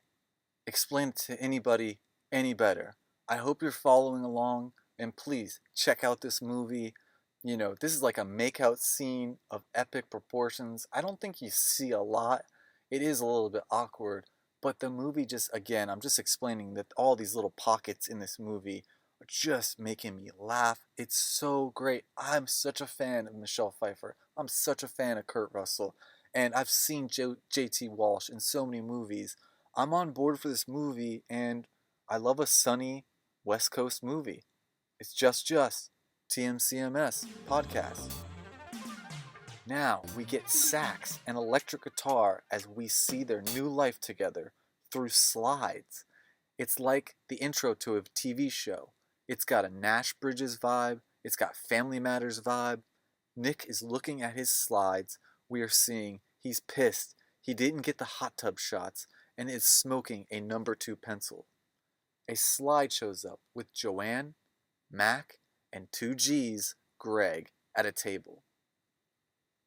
explain it to anybody any better. I hope you're following along, and please check out this movie. This is like a makeout scene of epic proportions. I don't think you see a lot. It is a little bit awkward, but the movie just, again, I'm just explaining that all these little pockets in this movie are just making me laugh. It's so great. I'm such a fan of Michelle Pfeiffer. I'm such a fan of Kurt Russell. And I've seen JTWalsh in so many movies. I'm on board for this movie, and I love a sunny West Coast movie. It's just TMCMS podcast. Now we get sax and electric guitar as we see their new life together through slides. It's like the intro to a TV show. It's got a Nash Bridges vibe. It's got Family Matters vibe. Nick is looking at his slides. We are seeing he's pissed. He didn't get the hot tub shots and is smoking a number 2 pencil. A slide shows up with Joanne, Mac, and 2 G's, Greg, at a table.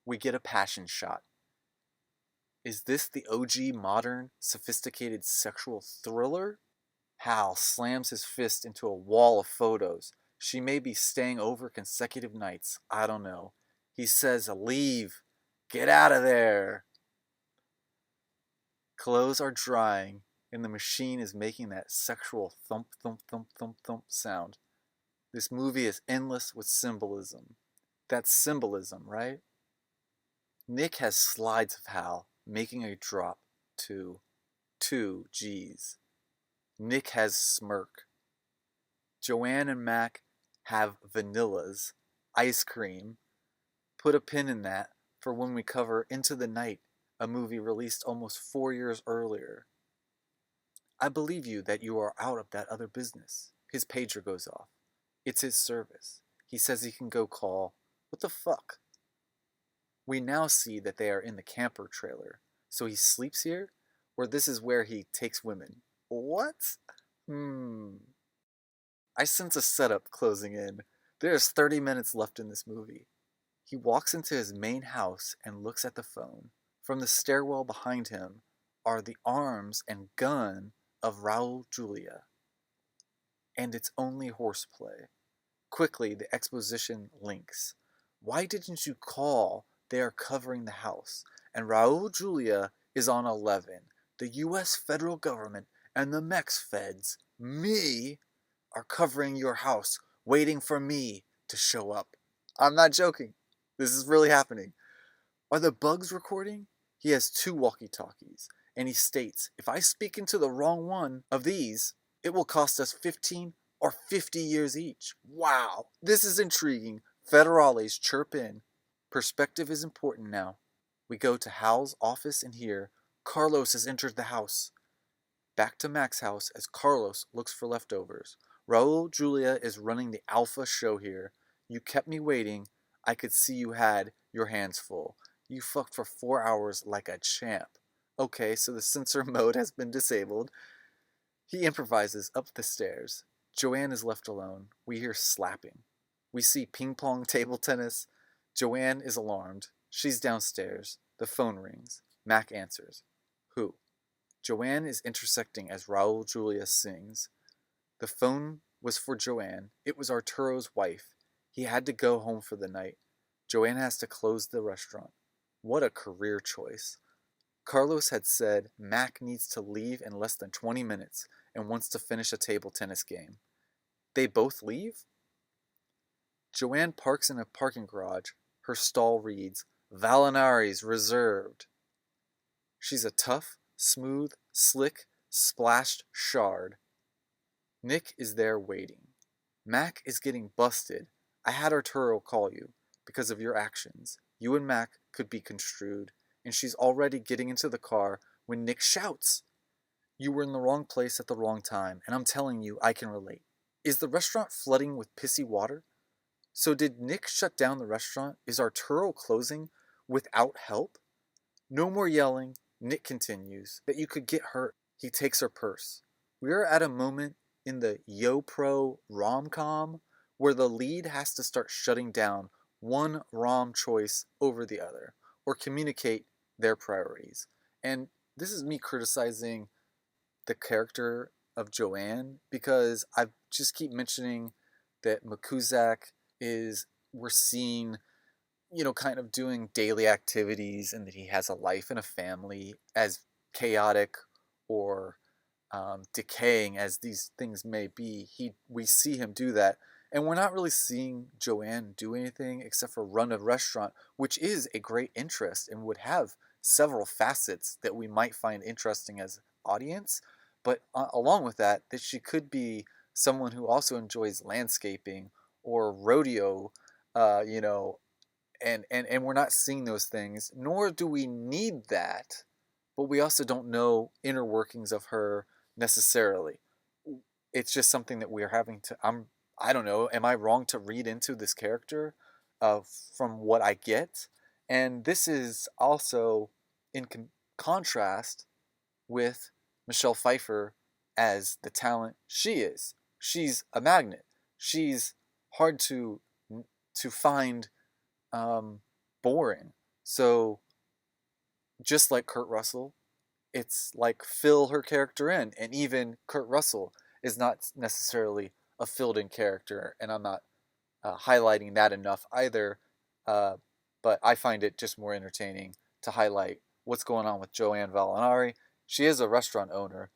We get a passion shot. Is this the OG modern, sophisticated sexual thriller? Hal slams his fist into a wall of photos. She may be staying over consecutive nights. I don't know. He says, leave. Get out of there. Clothes are drying, and the machine is making that sexual thump, thump, thump, thump, thump sound. This movie is endless with symbolism. That's symbolism, right? Nick has slides of Hal making a drop to 2 G's. Nick has smirk. Joanne and Mac have vanillas, ice cream. Put a pin in that for when we cover Into the Night, a movie released almost 4 years earlier. I believe you that you are out of that other business. His pager goes off. It's his service. He says he can go call. What the fuck? We now see that they are in the camper trailer. So he sleeps here? Or this is where he takes women? What? I sense a setup closing in. There's 30 minutes left in this movie. He walks into his main house and looks at the phone. From the stairwell behind him are the arms and gun of Raul Julia. And it's only horseplay. Quickly, the exposition links. Why didn't you call? They are covering the house. And Raul Julia is on 11. The U.S. federal government and the Mex feds, me, are covering your house, waiting for me to show up. I'm not joking. This is really happening. Are the bugs recording? He has 2 walkie-talkies, and he states, if I speak into the wrong one of these, it will cost us 15 or 50 years each. Wow, this is intriguing. Federales chirp in. Perspective is important now. We go to Hal's office and here, Carlos has entered the house. Back to Mac's house as Carlos looks for leftovers. Raul Julia is running the alpha show here. You kept me waiting. I could see you had your hands full. You fucked for 4 hours like a champ. Okay, so the censor mode has been disabled. He improvises up the stairs. Joanne is left alone. We hear slapping. We see ping pong table tennis. Joanne is alarmed. She's downstairs. The phone rings. Mac answers. Who? Joanne is intersecting as Raul Julia sings. The phone was for Joanne. It was Arturo's wife. He had to go home for the night. Joanne has to close the restaurant. What a career choice. Carlos had said Mac needs to leave in less than 20 minutes and wants to finish a table tennis game. They both leave? Joanne parks in a parking garage. Her stall reads, Valinari's reserved. She's a tough, smooth, slick, splashed shard. Nick is there waiting. Mac is getting busted. I had Arturo call you because of your actions. You and Mac could be construed, and she's already getting into the car when Nick shouts. You were in the wrong place at the wrong time, and I'm telling you, I can relate. Is the restaurant flooding with pissy water? So did Nick shut down the restaurant? Is Arturo closing without help? No more yelling. Nick continues that you could get hurt. He takes her purse. We are at a moment in the Yo Pro rom-com where the lead has to start shutting down one rom choice over the other or communicate their priorities. And this is me criticizing the character of Joanne because I just keep mentioning that Makuzak we're seeing, kind of doing daily activities and that he has a life and a family, as chaotic or decaying as these things may be. We see him do that. And we're not really seeing Joanne do anything except for run a restaurant, which is a great interest and would have several facets that we might find interesting as audience. But along with that she could be someone who also enjoys landscaping or rodeo, and we're not seeing those things, nor do we need that, but we also don't know inner workings of her necessarily. It's just something that we're having to, I don't know, am I wrong to read into this character? from what I get. And this is also in contrast with Michelle Pfeiffer as the talent she is. She's a magnet. She's hard to find boring. So just like Kurt Russell, it's like fill her character in, and even Kurt Russell is not necessarily a filled-in character, and I'm not highlighting that enough either. But I find it just more entertaining to highlight what's going on with Joanne Valinari. She is a restaurant owner,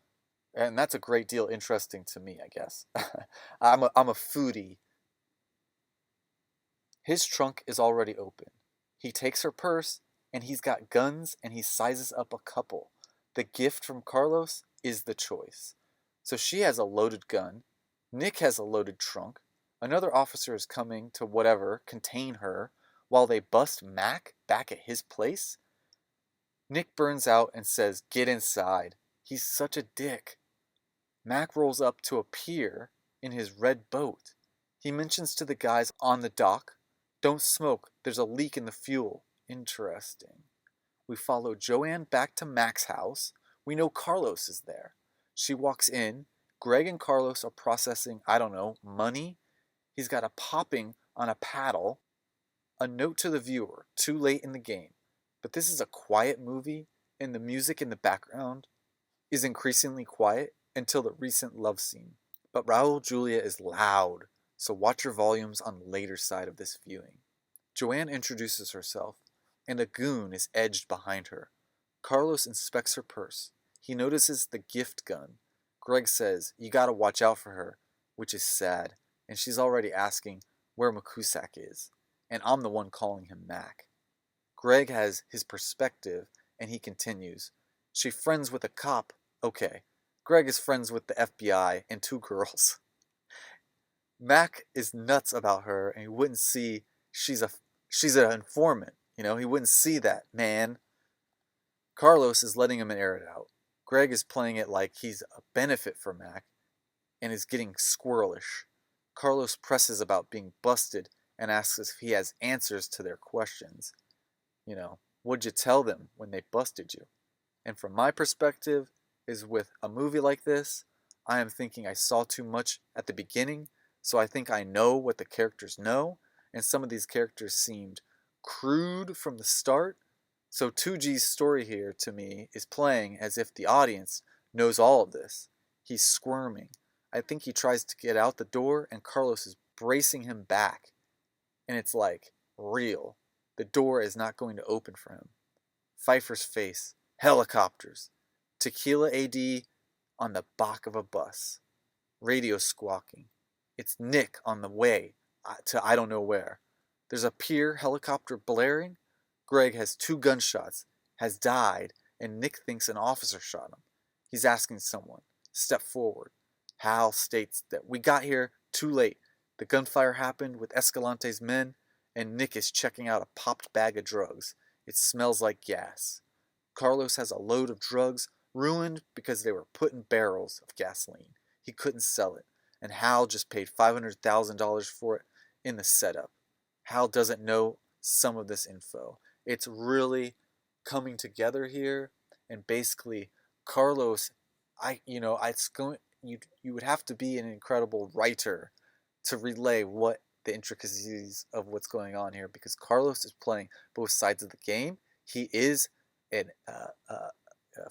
and that's a great deal interesting to me, I guess. I'm a foodie. His trunk is already open. He takes her purse, and he's got guns, and he sizes up a couple. The gift from Carlos is the choice. So she has a loaded gun. Nick has a loaded trunk. Another officer is coming to contain her, while they bust Mac back at his place. Nick burns out and says, "Get inside." He's such a dick. Mac rolls up to a pier in his red boat. He mentions to the guys on the dock, "Don't smoke, there's a leak in the fuel." Interesting. We follow Joanne back to Mac's house. We know Carlos is there. She walks in. Greg and Carlos are processing, money. He's got a popping on a paddle. A note to the viewer, too late in the game. But this is a quiet movie, and the music in the background is increasingly quiet until the recent love scene. But Raul Julia is loud, so watch your volumes on the later side of this viewing. Joanne introduces herself, and a goon is edged behind her. Carlos inspects her purse. He notices the gift gun. Greg says, "You gotta watch out for her," which is sad, and she's already asking where Macusack is, and I'm the one calling him Mac. Greg has his perspective, and he continues, "She friends with a cop." Okay, Greg is friends with the FBI and 2 girls. Mac is nuts about her, and he wouldn't see she's an informant. He wouldn't see that, man. Carlos is letting him air it out. Greg is playing it like he's a benefit for Mac and is getting squirrelish. Carlos presses about being busted and asks if he has answers to their questions. What'd you tell them when they busted you? And from my perspective, is with a movie like this, I am thinking I saw too much at the beginning, so I think I know what the characters know, and some of these characters seemed crude from the start. So 2G's story here to me is playing as if the audience knows all of this. He's squirming. I think he tries to get out the door and Carlos is bracing him back. And it's like, real. The door is not going to open for him. Pfeiffer's face. Helicopters. Tequila AD on the back of a bus. Radio squawking. It's Nick on the way to I don't know where. There's a pier helicopter blaring. Greg has 2 gunshots, has died, and Nick thinks an officer shot him. He's asking someone, "Step forward." Hal states that we got here too late. The gunfire happened with Escalante's men, and Nick is checking out a popped bag of drugs. It smells like gas. Carlos has a load of drugs ruined because they were put in barrels of gasoline. He couldn't sell it, and Hal just paid $500,000 for it in the setup. Hal doesn't know some of this info. It's really coming together here, and basically Carlos, you would have to be an incredible writer to relay what the intricacies of what's going on here, because Carlos is playing both sides of the game. He is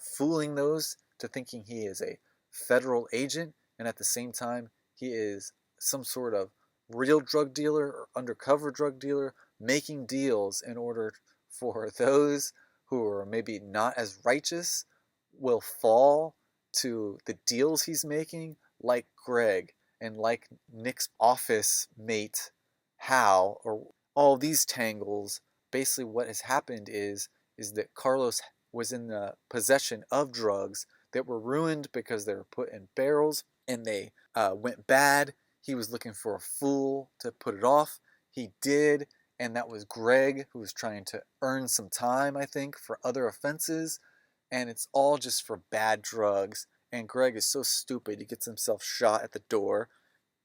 fooling those to thinking he is a federal agent, and at the same time he is some sort of real drug dealer or undercover drug dealer making deals in order for those who are maybe not as righteous will fall to the deals he's making, like Greg and like Nick's office mate Hal, or all these tangles. Basically what has happened is that Carlos was in the possession of drugs that were ruined because they were put in barrels and they went bad. He was looking for a fool to put it off. He did, and that was Greg, who was trying to earn some time, I think, for other offenses, and it's all just for bad drugs, and Greg is so stupid he gets himself shot at the door.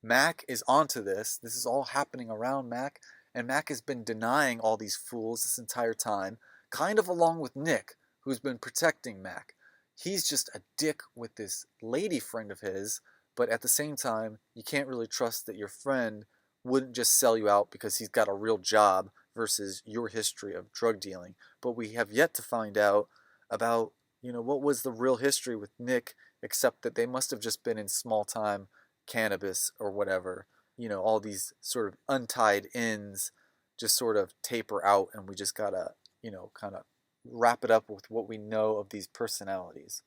Mac is onto this. This is all happening around Mac, And Mac has been denying all these fools this entire time, kind of along with Nick, who's been protecting Mac. He's just a dick with this lady friend of his, but at the same time, you can't really trust that your friend wouldn't just sell you out because he's got a real job versus your history of drug dealing. But we have yet to find out about, what was the real history with Nick, except that they must have just been in small time cannabis or whatever. All these sort of untied ends just sort of taper out, and we just gotta, kind of wrap it up with what we know of these personalities.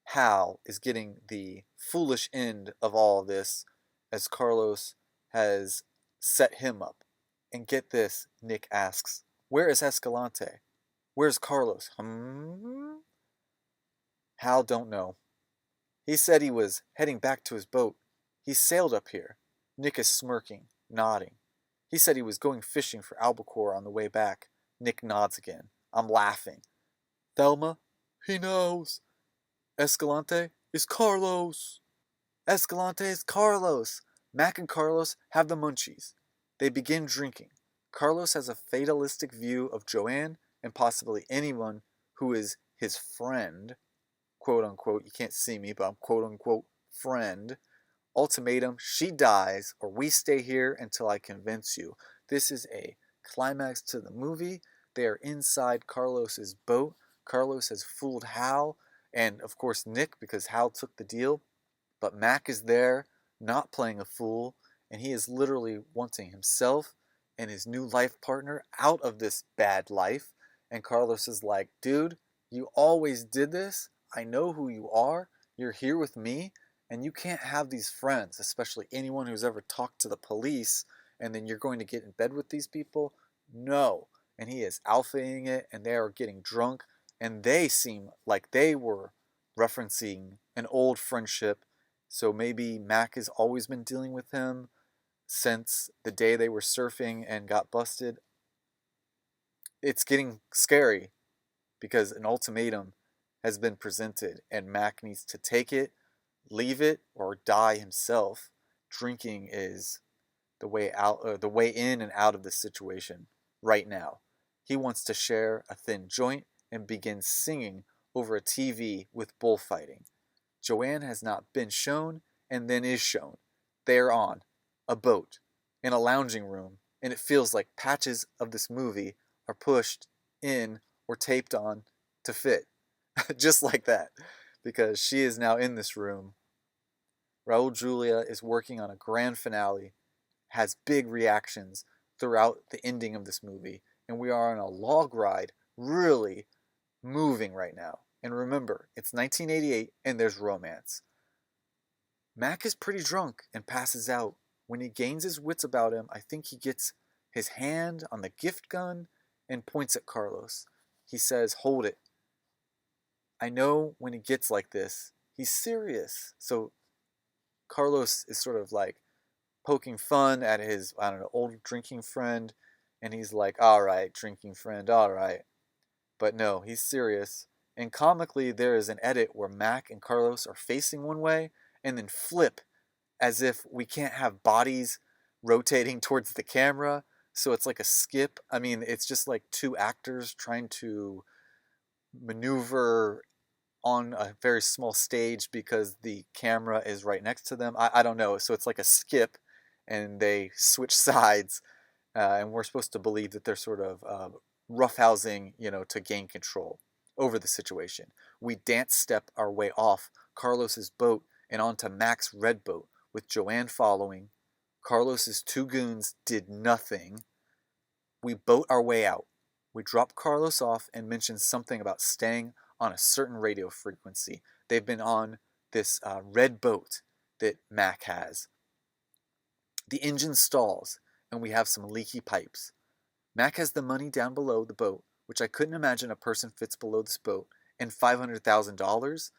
Hal is getting the foolish end of all of this as Carlos has set him up. And get this, Nick asks, where is Escalante? Where's Carlos? Hal don't know. He said he was heading back to his boat. He sailed up here. Nick is smirking, nodding. He said he was going fishing for albacore on the way back. Nick nods again. I'm laughing. Thelma? He knows. Escalante is Carlos. Escalante is Carlos. Mac and Carlos have the munchies. They begin drinking. Carlos has a fatalistic view of Joanne and possibly anyone who is his friend. Quote unquote, you can't see me, but I'm quote unquote friend. Ultimatum, she dies or we stay here until I convince you. This is a climax to the movie. They are inside Carlos's boat. Carlos has fooled Hal and of course Nick because Hal took the deal. But Mac is there, not playing a fool, and he is literally wanting himself and his new life partner out of this bad life. And Carlos is like, dude, you always did this. I know who you are. You're here with me. And you can't have these friends, especially anyone who's ever talked to the police, and then you're going to get in bed with these people. No. And he is alphaing it, and they are getting drunk, and they seem like they were referencing an old friendship. So maybe Mac has always been dealing with him since the day they were surfing and got busted. It's getting scary because an ultimatum has been presented, and Mac needs to take it, leave it, or die himself. Drinking is the way out, the way in and out of this situation right now. He wants to share a thin joint and begin singing over a TV with bullfighting. Joanne has not been shown and then is shown. They are on a boat in a lounging room, and it feels like patches of this movie are pushed in or taped on to fit. Just like that, because she is now in this room. Raul Julia is working on a grand finale, has big reactions throughout the ending of this movie, and we are on a log ride, really moving right now. And remember, it's 1988 and there's romance. Mac is pretty drunk and passes out. When he gains his wits about him, I think he gets his hand on the gift gun and points at Carlos. He says, hold it. I know when he gets like this, he's serious. So Carlos is sort of like poking fun at his, old drinking friend. And he's like, all right, drinking friend, all right. But no, he's serious. And comically, there is an edit where Mac and Carlos are facing one way and then flip as if we can't have bodies rotating towards the camera. So it's like a skip. I mean, it's just like two actors trying to maneuver on a very small stage because the camera is right next to them. I don't know. So it's like a skip and they switch sides. And we're supposed to believe that they're sort of roughhousing, to gain control over the situation. We dance step our way off Carlos's boat and onto Mac's red boat with Joanne following. Carlos's two goons did nothing. We boat our way out. We drop Carlos off and mention something about staying on a certain radio frequency. They've been on this red boat that Mac has. The engine stalls and we have some leaky pipes. Mac has the money down below the boat, which I couldn't imagine a person fits below this boat, and $500,000.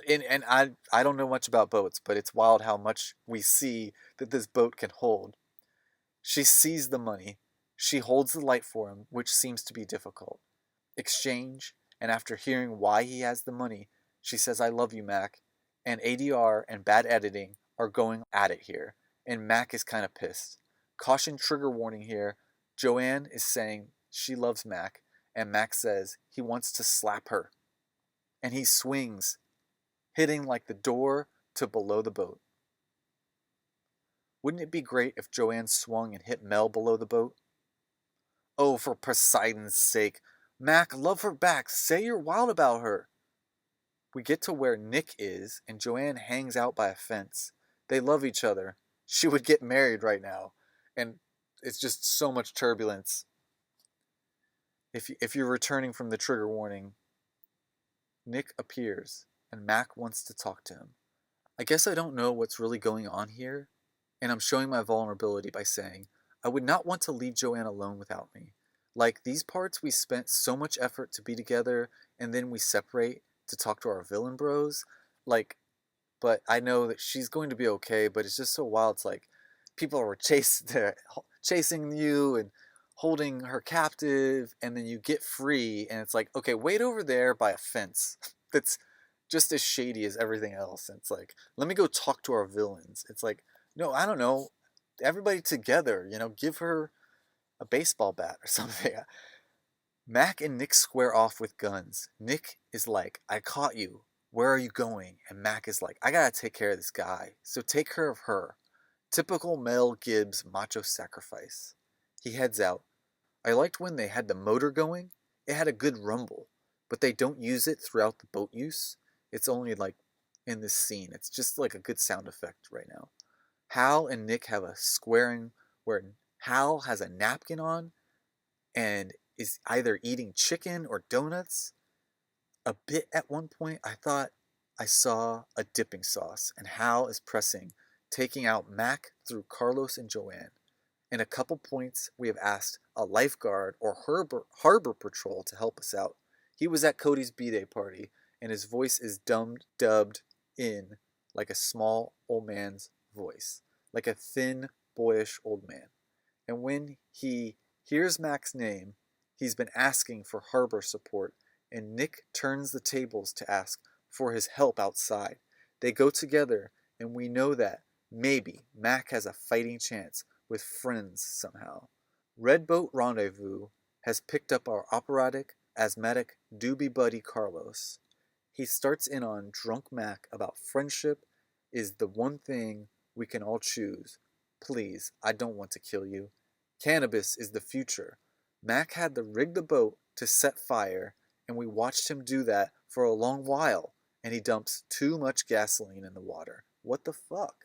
And I don't know much about boats, but it's wild how much we see that this boat can hold. She sees the money. She holds the light for him, which seems to be difficult. Exchange, and after hearing why he has the money, she says, I love you, Mac. And ADR and bad editing are going at it here, and Mac is kind of pissed. Caution trigger warning here. Joanne is saying she loves Mac, and Mac says he wants to slap her. And he swings, hitting like the door to below the boat. Wouldn't it be great if Joanne swung and hit Mel below the boat? Oh, for Poseidon's sake. Mac, love her back. Say you're wild about her. We get to where Nick is, and Joanne hangs out by a fence. They love each other. She would get married right now. And it's just so much turbulence. If you're returning from the trigger warning, Nick appears, and Mac wants to talk to him. I guess I don't know what's really going on here, and I'm showing my vulnerability by saying, I would not want to leave Joanne alone without me. Like, these parts we spent so much effort to be together, and then we separate to talk to our villain bros. Like, but I know that she's going to be okay, but it's just so wild. It's like, people are chasing you and holding her captive, and then you get free, and it's like, okay, wait over there by a fence. That's just as shady as everything else. And it's like, let me go talk to our villains. It's like, no, I don't know. Everybody together, give her a baseball bat or something. Mac and Nick square off with guns. Nick is like, I caught you. Where are you going? And Mac is like, I gotta take care of this guy. So take care of her. Typical Mel Gibbs macho sacrifice. He heads out. I liked when they had the motor going. It had a good rumble. But they don't use it throughout the boat use. It's only like in this scene. It's just like a good sound effect right now. Hal and Nick have a squaring where Hal has a napkin on and is either eating chicken or donuts. A bit at one point, I thought I saw a dipping sauce, and Hal is pressing, taking out Mac through Carlos and Joanne. In a couple points, we have asked a lifeguard or harbor patrol to help us out. He was at Cody's B-Day party, and his voice is dubbed in like a small old man's voice, like a thin, boyish old man. And when he hears Mac's name, he's been asking for harbor support, and Nick turns the tables to ask for his help outside. They go together, and we know that maybe Mac has a fighting chance with friends somehow. Red Boat Rendezvous has picked up our operatic, asthmatic, doobie buddy Carlos. He starts in on drunk Mac about friendship is the one thing we can all choose. Please, I don't want to kill you. Cannabis is the future. Mac had to rig the boat to set fire, and we watched him do that for a long while, and he dumps too much gasoline in the water. What the fuck?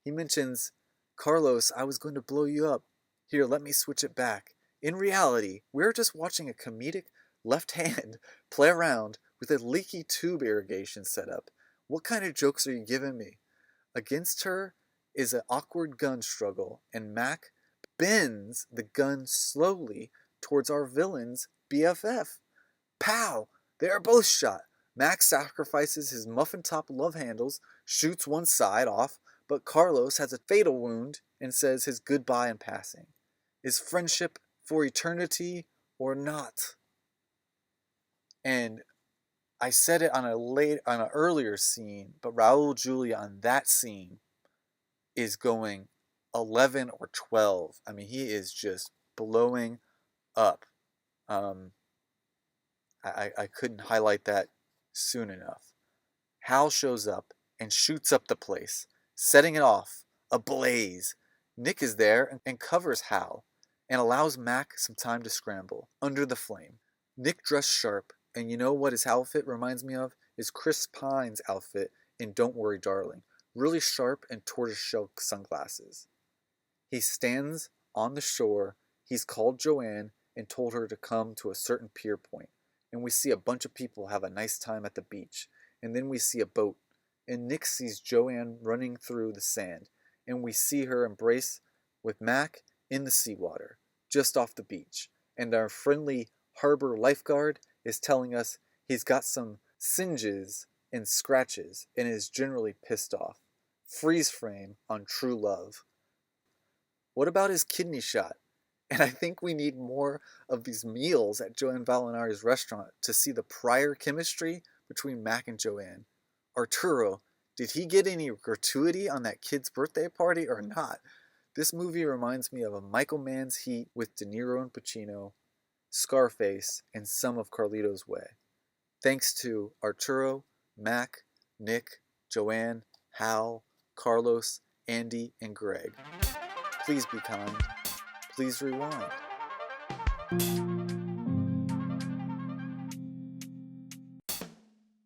He mentions, Carlos, I was going to blow you up. Here, let me switch it back. In reality, we're just watching a comedic left hand play around with a leaky tube irrigation setup. What kind of jokes are you giving me? Against her is an awkward gun struggle, and Mac bends the gun slowly towards our villain's BFF. Pow! They are both shot. Mac sacrifices his muffin top love handles, shoots one side off, but Carlos has a fatal wound and says his goodbye in passing. Is friendship for eternity or not? And I said it on an earlier scene, but Raul Julia on that scene is going 11 or 12. I mean, he is just blowing up. I couldn't highlight that soon enough. Hal shows up and shoots up the place, setting it off ablaze. Nick is there and covers Hal and allows Mac some time to scramble under the flame. Nick dressed sharp, and you know what his outfit reminds me of? Is Chris Pine's outfit in Don't Worry Darling. Really sharp and tortoiseshell sunglasses. He stands on the shore. He's called Joanne and told her to come to a certain pier point. And we see a bunch of people have a nice time at the beach. And then we see a boat. And Nick sees Joanne running through the sand. And we see her embrace with Mac in the seawater, just off the beach. And our friendly harbor lifeguard is telling us he's got some singes and scratches and is generally pissed off. Freeze frame on True Love. What about his kidney shot? And I think we need more of these meals at Joanne Valinari's restaurant to see the prior chemistry between Mac and Joanne. Arturo, did he get any gratuity on that kid's birthday party or not? This movie reminds me of a Michael Mann's Heat with De Niro and Pacino, Scarface, and some of Carlito's Way. Thanks to Arturo, Mac, Nick, Joanne, Hal, Carlos, Andy, and Greg. Please be kind. Please rewind.